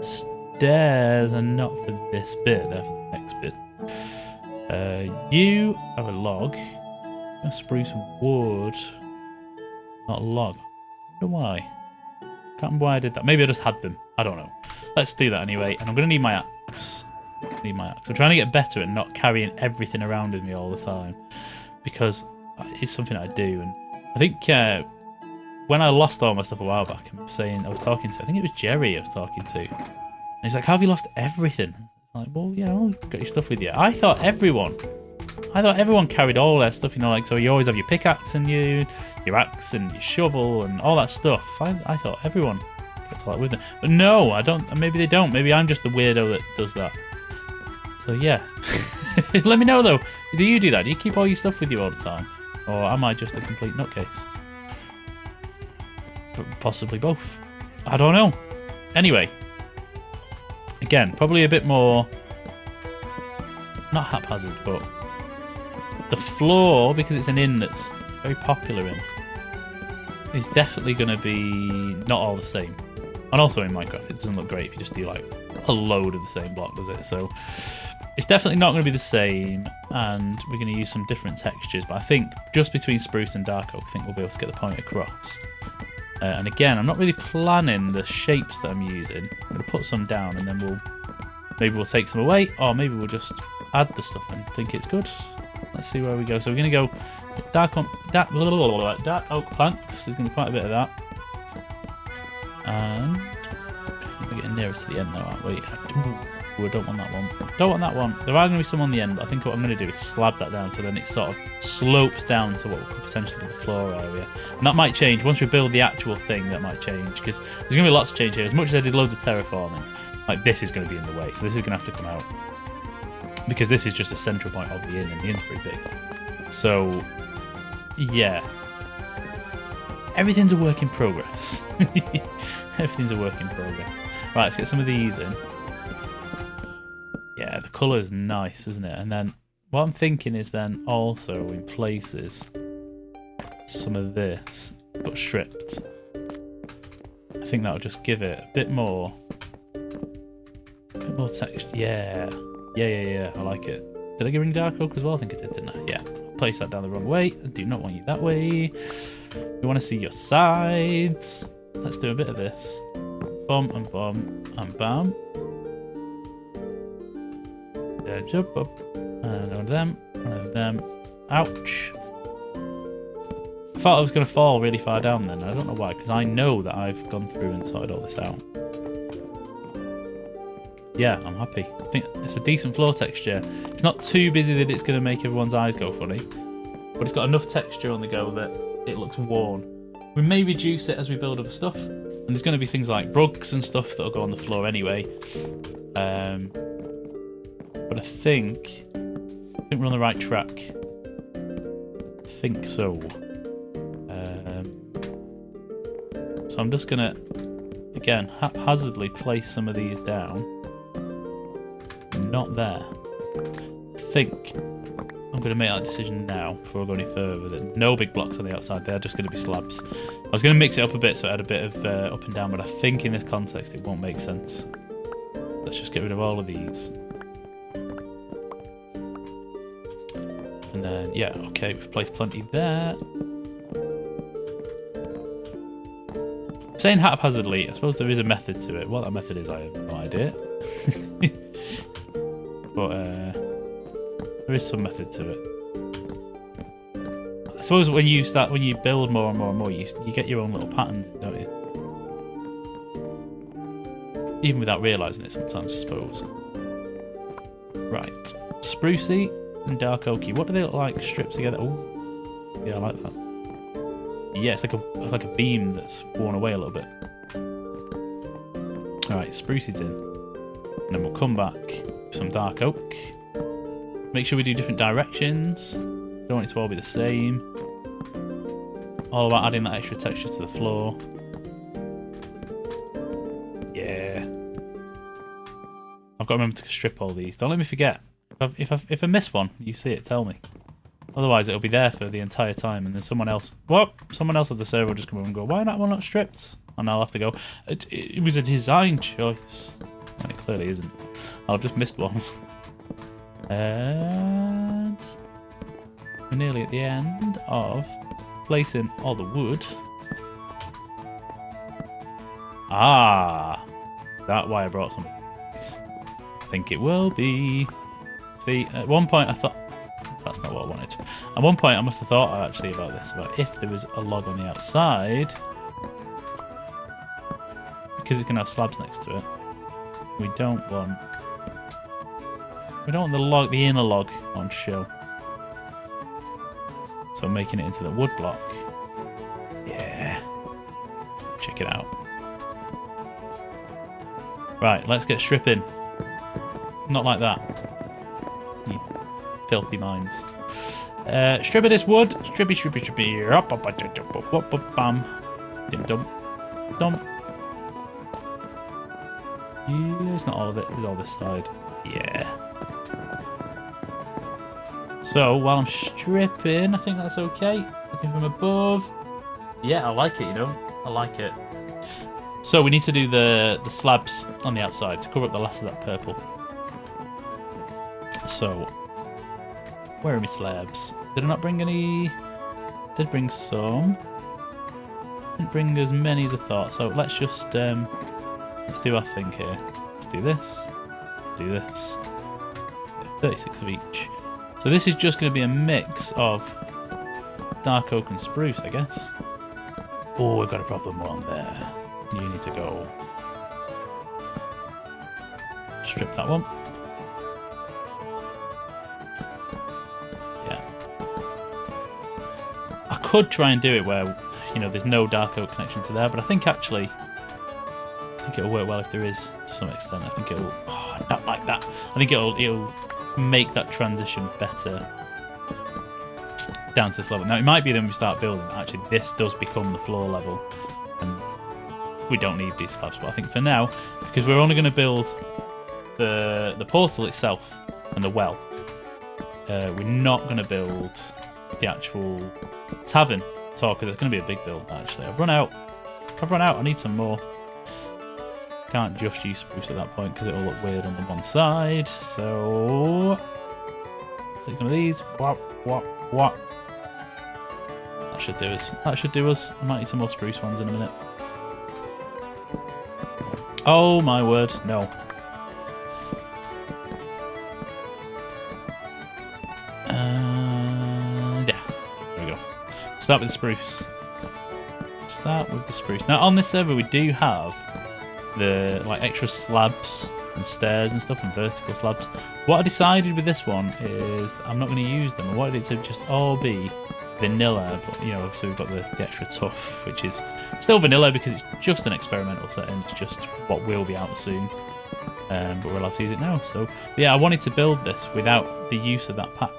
Speaker 1: Stairs are not for this bit, they're for the next bit. You have a log, a spruce wood, not a log. I wonder why. Can't remember why I did that. Maybe I just had them. I don't know. Let's do that anyway. And I'm going to need my axe. I'm trying to get better at not carrying everything around with me all the time, because it's something I do. And I think when I lost all my stuff a while back, I was talking to, I think it was Jerry I was talking to. And he's like, how have you lost everything? I'm like, well, you know, you've got your stuff with you. I thought everyone carried all their stuff, you know, like, so you always have your pickaxe and your axe and your shovel and all that stuff. I thought everyone gets all that with them. But no, I don't. Maybe they don't. Maybe I'm just the weirdo that does that. So yeah. Let me know though. Do you do that? Do you keep all your stuff with you all the time? Or am I just a complete nutcase? Possibly both. I don't know. Anyway. Again, probably a bit more, not haphazard, but the floor, because it's an inn that's very popular in, is definitely going to be not all the same. And also in Minecraft, it doesn't look great if you just do like a load of the same block, does it? So it's definitely not going to be the same, and we're going to use some different textures. But I think just between spruce and dark oak, I think we'll be able to get the point across. And again, I'm not really planning the shapes that I'm using. I'm going to put some down, and then maybe we'll take some away, or maybe we'll just add the stuff and think it's good. Let's see where we go. So we're going to go dark oak planks. There's going to be quite a bit of that. And I think we're getting nearer to the end now, aren't we? Ooh, I don't want that one. Don't want that one. There are going to be some on the end, but I think what I'm going to do is slab that down so then it sort of slopes down to what could potentially be the floor area. And that might change. Once we build the actual thing, that might change, because there's going to be lots of change here. As much as I did loads of terraforming, like this is going to be in the way, so this is going to have to come out. Because this is just a central point of the inn, and the inn's pretty big. So, yeah. Everything's a work in progress. Everything's a work in progress. Right, let's get some of these in. Yeah, the colour's nice, isn't it? And then what I'm thinking is then also in places some of this, but stripped. I think that'll just give it a bit more texture. Yeah. I like it. Did I give ring dark oak as well? I think I did, didn't I? Yeah. Place that down the wrong way. I do not want you that way. We want to see your sides. Let's do a bit of this. Bum and bum and bam. Jump up. And one of them. Ouch. I thought I was going to fall really far down then. I don't know why, because I know that I've gone through and sorted all this out. Yeah, I'm happy. I think it's a decent floor texture. It's not too busy that it's going to make everyone's eyes go funny, but it's got enough texture on the go that it looks worn. We may reduce it as we build other stuff, and there's going to be things like rugs and stuff that'll go on the floor anyway. But I think we're on the right track. I think so. So I'm just going to, again, haphazardly place some of these down. Not there. I think I'm going to make that decision now before I go any further. That no big blocks on the outside. They're just going to be slabs. I was going to mix it up a bit so it had a bit of up and down, but I think in this context it won't make sense. Let's just get rid of all of these. And then, yeah, okay, we've placed plenty there. Saying haphazardly, I suppose there is a method to it. What that method is, I have no idea. But there is some method to it. I suppose when you build more and more and more, you get your own little patterns, don't you? Even without realising it sometimes, I suppose. Right. Sprucey and dark oaky. What do they look like stripped together? Oh, yeah, I like that. Yeah, it's like a beam that's worn away a little bit. Alright, sprucey's in. And then we'll come back with some dark oak. Make sure we do different directions. Don't want it to all be the same. All about adding that extra texture to the floor. Yeah. I've got to remember to strip all these. Don't let me forget. If I miss one, you see it, tell me. Otherwise, it'll be there for the entire time, and then someone else at the server will just come over and go, why that one not stripped? And I'll have to go, it was a design choice. And it clearly isn't. I've just missed one. And we're nearly at the end of placing all the wood. Ah, that's why I brought some. I think it will be. See, at one point I thought, that's not what I wanted. At one point I must have thought actually about this, about if there was a log on the outside, because it's going to have slabs next to it. We don't want the inner log on show. So making it into the wood block. Yeah. Check it out. Right, let's get stripping. Not like that. You filthy minds. Stripping this wood. Strippy. Bam. Dump. Yeah, it's not all of it. It's all this side. Yeah. So, while I'm stripping, I think that's okay. Looking from above. Yeah, I like it, you know. I like it. So, we need to do the slabs on the outside to cover up the last of that purple. So, where are my slabs? Did I not bring any? Did bring some. Didn't bring as many as I thought. So, let's just, let's do our thing here. Let's do this. Do this. 36 of each. So this is just going to be a mix of dark oak and spruce, I guess. Oh, we've got a problem one there. You need to go. Strip that one. Yeah. I could try and do it where, you know, there's no dark oak connection to there, but I think actually, it'll work well if there is, to some extent. I think it'll, not like that. I think it'll make that transition better down to this level. Now, it might be that when we start building, actually this does become the floor level, and we don't need these slabs. But I think for now, because we're only going to build the portal itself and the well, we're not going to build the actual tavern at all, because it's going to be a big build, actually. I've run out. I need some more. Can't just use spruce at that point because it'll look weird on the one side. So take some of these. What? That should do us. I might need some more spruce ones in a minute. Oh my word, no. Yeah, there we go. Start with the spruce. Now on this server we do have the extra slabs and stairs and stuff, and vertical slabs. What I decided with this one is I'm not going to use them. I wanted it to just all be vanilla, but you know, obviously we've got the extra tuff, which is still vanilla because it's just an experimental setting. It's just what will be out soon, but we're allowed to use it now. So yeah, I wanted to build this without the use of that pack.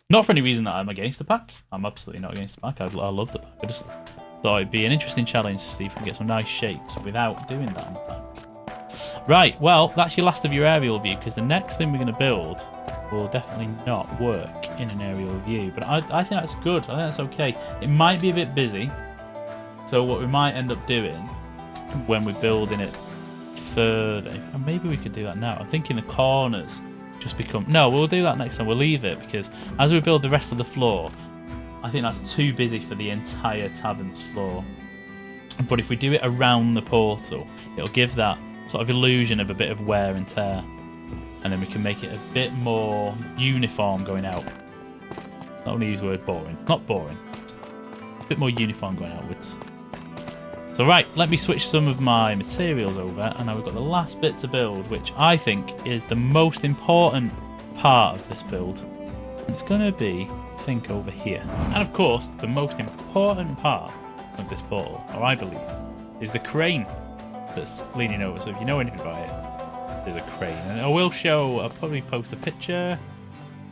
Speaker 1: Not for any reason that I'm against the pack. I'm absolutely not against the pack. I love the pack. I just thought it'd be an interesting challenge to see if we can get some nice shapes without doing that on the pack. Right, well, that's your last of your aerial view, because the next thing we're going to build will definitely not work in an aerial view. But I think that's good. I think that's okay. It might be a bit busy. So what we might end up doing when we're building it further, and maybe we could do that now. I'm thinking the corners just become... No, we'll do that next time. We'll leave it, because as we build the rest of the floor, I think that's too busy for the entire tavern's floor. But if we do it around the portal, it'll give that sort of illusion of a bit of wear and tear. And then we can make it a bit more uniform going out. Not only use the word boring. Not boring. Just a bit more uniform going outwards. So right, let me switch some of my materials over. And now we've got the last bit to build, which I think is the most important part of this build. And it's going to be, I think, over here. And of course, the most important part of this portal, or I believe, is the crane that's leaning over. So if you know anything about it, there's a crane. And I will show, I'll probably post a picture.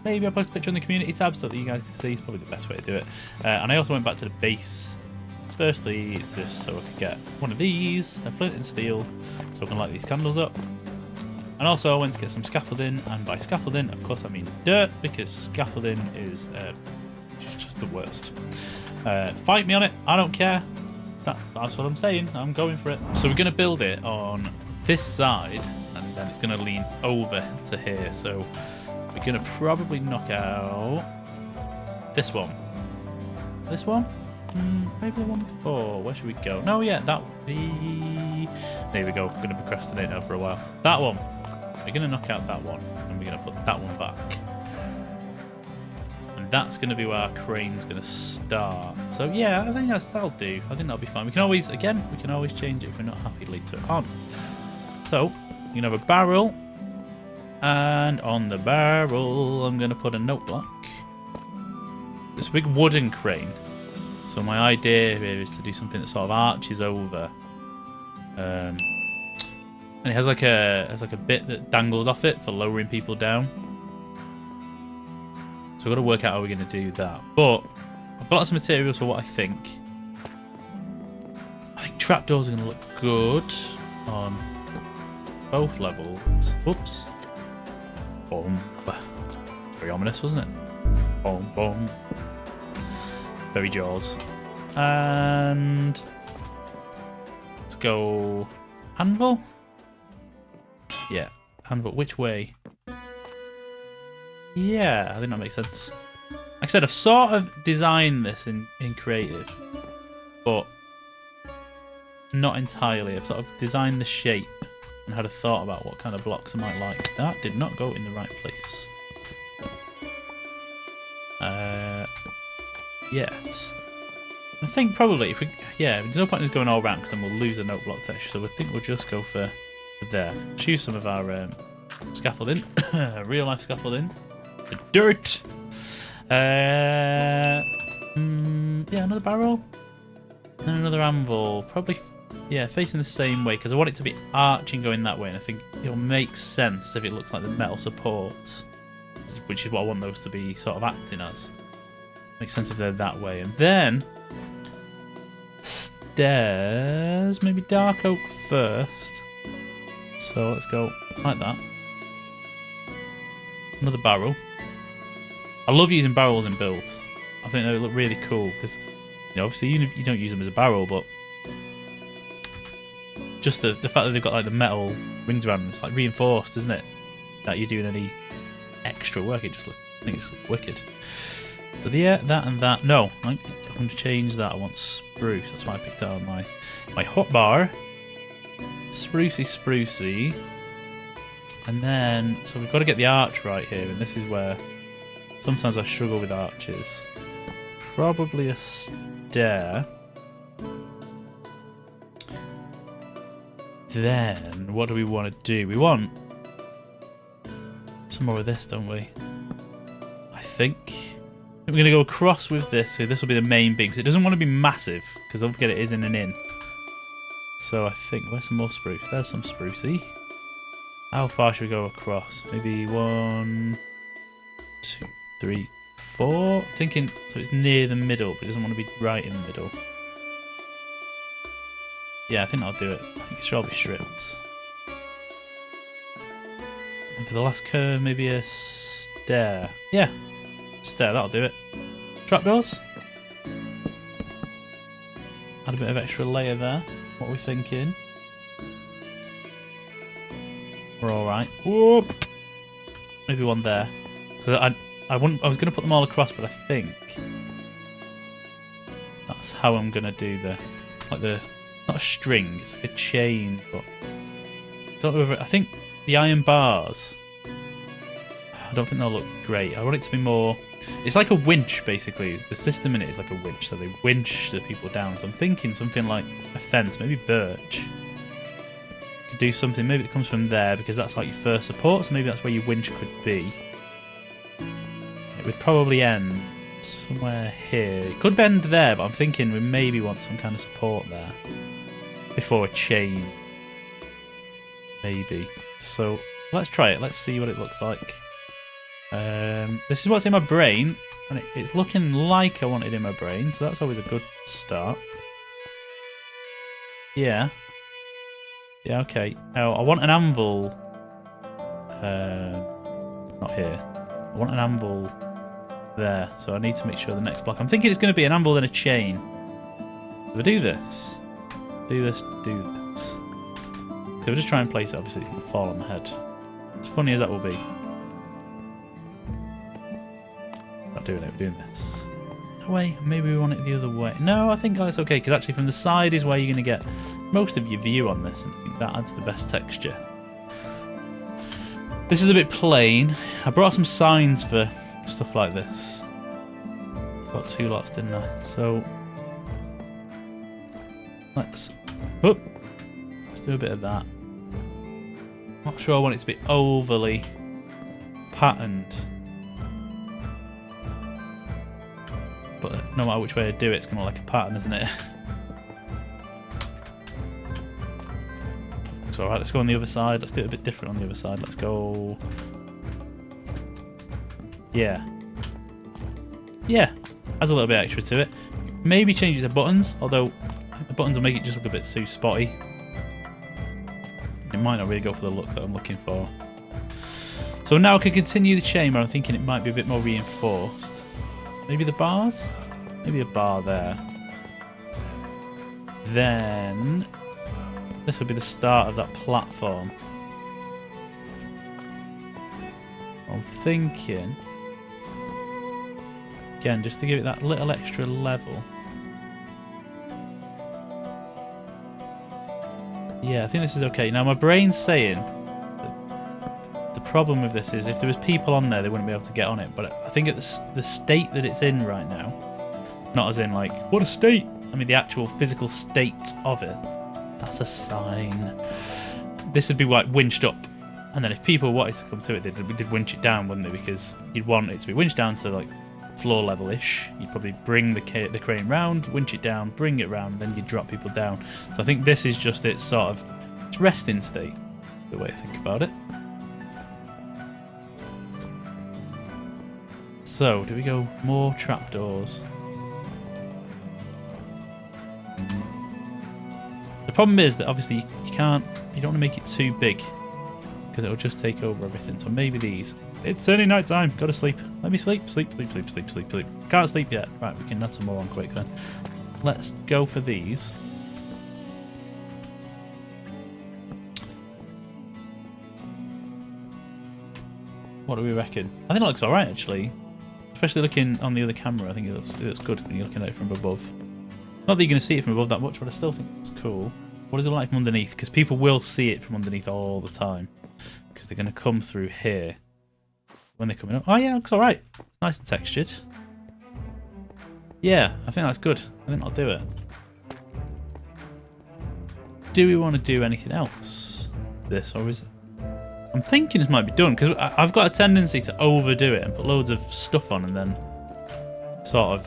Speaker 1: Maybe I'll post a picture on the community tab so that you guys can see. It's probably the best way to do it. And I also went back to the base. Firstly, just so I could get one of these, a flint and steel, so I can light these candles up. And also I went to get some scaffolding. And by scaffolding, of course, I mean dirt, because scaffolding is just the worst. Fight me on it. I don't care. That's what I'm saying. I'm going for it. So we're going to build it on this side. And then it's going to lean over to here. So we're going to probably knock out this one. This one? Maybe the one before. Where should we go? No, yeah, that would be... There we go. I'm going to procrastinate now for a while. That one. We're going to knock out that one. And we're going to put that one back. And that's going to be where our crane's going to start. So, yeah, I think that'll do. I think that'll be fine. We can always, again, we can always change it if we're not happy to lead to it on. So, you can have a barrel, and on the barrel I'm going to put a note block. It's a big wooden crane, so my idea here is to do something that sort of arches over, and it has like a bit that dangles off it for lowering people down. So I've got to work out how we're going to do that. But I've got lots of materials for what I think. I think trapdoors are going to look good on both levels. Whoops. Boom. Very ominous, wasn't it? Boom, boom. Very Jaws. And let's go anvil. Yeah, anvil. Which way? Yeah, I think that makes sense. Like I said, I've sort of designed this in creative, but not entirely. I've sort of designed the shape and had a thought about what kind of blocks I might like. That did not go in the right place. Yes. I think probably if we, yeah, there's no point in us going all around because then we'll lose a note block texture. So I think we'll just go for there. Let's use some of our scaffolding, real life scaffolding. The dirt. Yeah, another barrel and another anvil. Probably, yeah, facing the same way because I want it to be arching going that way, and I think it'll make sense if it looks like the metal supports, which is what I want those to be sort of acting as. Makes sense if they're that way. And then stairs, maybe dark oak first. So let's go like that. Another barrel. I love using barrels in builds. I think they look really cool because, you know, obviously you don't use them as a barrel, but just the fact that they've got like the metal rings around them, it's like reinforced, isn't it? That you're doing any extra work. I think it just looks wicked. So yeah, that and that. No, I'm going to change that. I want spruce. That's why I picked out my hotbar. Sprucey. And then, so we've got to get the arch right here, and this is where sometimes I struggle with arches. Probably a stair. Then, what do we want to do? We want some more of this, don't we? I think we're going to go across with this, so this will be the main beam, because it doesn't want to be massive, because don't forget it is in an inn. So I think, where's some more spruce? There's some sprucey. How far should we go across? Maybe 1, 2, 3, 4. Thinking, so it's near the middle, but it doesn't want to be right in the middle. Yeah, I think that'll do it. I think it should all be stripped. And for the last curve, maybe a stair. Yeah, stair, that'll do it. Trapdoors. Add a bit of extra layer there. What are we thinking? We're all right. Whoop. Maybe one there. I was going to put them all across, but I think that's how I'm going to do the not a string. It's like a chain, but don't know I think the iron bars, I don't think they'll look great. I want it to be more... It's like a winch, basically. The system in it is like a winch, so they winch the people down. So I'm thinking something like a fence, maybe birch. Do something, maybe it comes from there, because that's like your first support, so maybe that's where your winch could be. It would probably end somewhere here. It could bend there, but I'm thinking we maybe want some kind of support there before a chain. Maybe. So let's try it. Let's see what it looks like. This is what's in my brain, and it's looking like I want it in my brain, so that's always a good start. Yeah. Yeah, okay. Now, I want an anvil. Not here. I want an anvil there, so I need to make sure the next block... I'm thinking it's going to be an anvil and a chain. Do we do this? Do this, do this. So we'll just try and place it, obviously it's going to fall on the head. As funny as that will be. Not doing it, we're doing this. No way, maybe we want it the other way. No, I think that's okay, because actually from the side is where you're going to get most of your view on this, and I think that adds the best texture. This is a bit plain. I brought some signs for stuff like this. Got 2 lots, didn't I? So let's do a bit of that. Not sure I want it to be overly patterned, but no matter which way I do it, it's gonna look like a pattern, isn't it? So alright, let's go on the other side. Let's do it a bit different on the other side. Let's go... Yeah. Yeah. Has a little bit extra to it. Maybe changes the buttons, although the buttons will make it just look a bit too spotty. It might not really go for the look that I'm looking for. So now I can continue the chain, but I'm thinking it might be a bit more reinforced. Maybe the bars? Maybe a bar there. Then... this would be the start of that platform. I'm thinking... again, just to give it that little extra level. Yeah, I think this is okay. Now, my brain's saying that the problem with this is if there was people on there, they wouldn't be able to get on it. But I think at the state that it's in right now, not as in like, what a state! I mean, the actual physical state of it. That's a sign. This would be like winched up, and then if people wanted to come to it, they'd winch it down, wouldn't they? Because you'd want it to be winched down to like floor level-ish. You'd probably bring the crane round, winch it down, bring it round, then you'd drop people down. So I think this is just its sort of its resting state, the way I think about it. So, do we go more trapdoors? The problem is that obviously you don't want to make it too big because it'll just take over everything. So maybe these. It's only night time. Gotta sleep. Let me sleep. Sleep. Can't sleep yet. Right, we can add some more on quick then. Let's go for these. What do we reckon? I think it looks alright actually. Especially looking on the other camera, I think it looks good when you're looking at it from above. Not that you're going to see it from above that much, but I still think it's cool. What is it like from underneath? Because people will see it from underneath all the time. Because they're going to come through here when they're coming up. Oh yeah, it looks alright. Nice and textured. Yeah, I think that's good. I think I'll do it. Do we want to do anything else? This, or is it? I'm thinking this might be done, because I've got a tendency to overdo it and put loads of stuff on and then sort of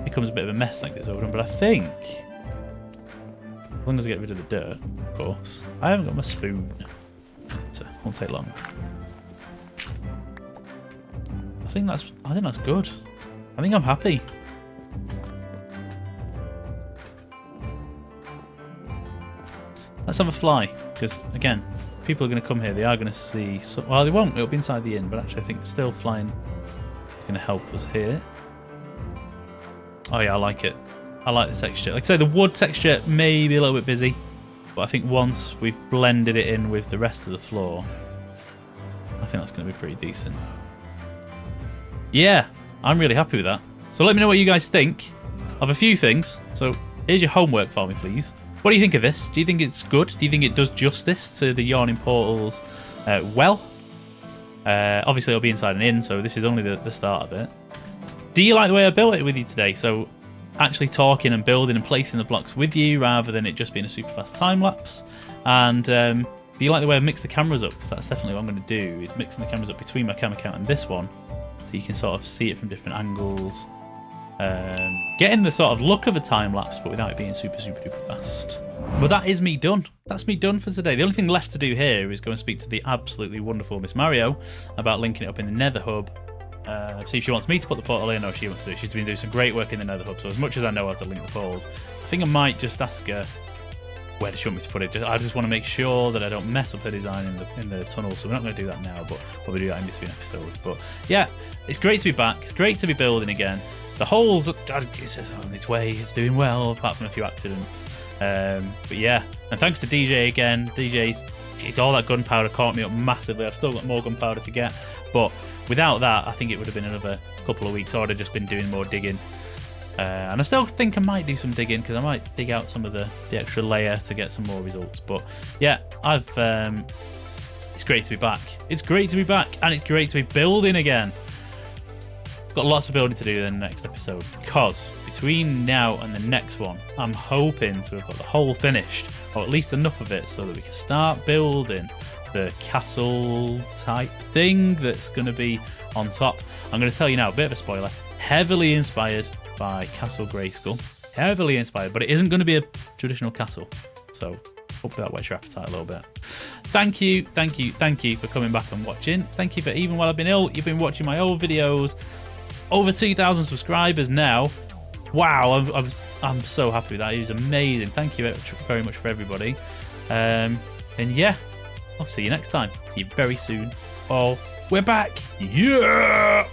Speaker 1: becomes a bit of a mess like this overdone. But I think, as long as I get rid of the dirt, of course. I haven't got my spoon. It won't take long. I think that's good. I think I'm happy. Let's have a fly, because again, people are going to come here. They are going to see. Well, they won't. It'll be inside the inn, but actually, I think still flying is going to help us here. Oh yeah, I like it. I like the texture. Like I say, the wood texture may be a little bit busy, but I think once we've blended it in with the rest of the floor, I think that's going to be pretty decent. Yeah, I'm really happy with that. So let me know what you guys think of a few things. So here's your homework for me, please. What do you think of this? Do you think it's good? Do you think it does justice to the Yawning Portals well? Obviously, it'll be inside and in, so this is only the start of it. Do you like the way I built it with you today? So actually talking and building and placing the blocks with you rather than it just being a super fast time lapse. And do you like the way I've mixed the cameras up? Because that's definitely what I'm going to do, is mixing the cameras up between my camera count and this one, so you can sort of see it from different angles. Getting the sort of look of a time lapse, but without it being super duper fast. But that is me done. That's me done for today. The only thing left to do here is go and speak to the absolutely wonderful Miss Mario about linking it up in the Nether Hub. See if she wants me to put the portal in or she wants to do it. She's been doing some great work in the Nether Hub, so as much as I know how to link the portals, I think I might just ask her where does she want me to put it. I just want to make sure that I don't mess up her design in the tunnel, so we're not going to do that now, but we'll do that in between episodes. But yeah, it's great to be back. It's great to be building again. The holes, it's on its way. It's doing well, apart from a few accidents. But yeah, and thanks to DJ again. DJ's all that gunpowder caught me up massively. I've still got more gunpowder to get, but without that, I think it would have been another couple of weeks. I would have just been doing more digging. And I still think I might do some digging, because I might dig out some of the extra layer to get some more results. But yeah, it's great to be back. It's great to be back, and it's great to be building again. Got lots of building to do in the next episode, because between now and the next one, I'm hoping to have got the whole finished, or at least enough of it, so that we can start building the castle type thing that's going to be on top. I'm going to tell you now, a bit of a spoiler, heavily inspired by Castle Grayskull. Heavily inspired, but it isn't going to be a traditional castle. So hopefully that whets your appetite a little bit. Thank you for coming back and watching. Thank you for, even while I've been ill, you've been watching my old videos. Over 2,000 subscribers now. Wow, I'm so happy with that. It was amazing. Thank you very much for everybody. And yeah, I'll see you next time. See you very soon. Oh, we're back. Yeah!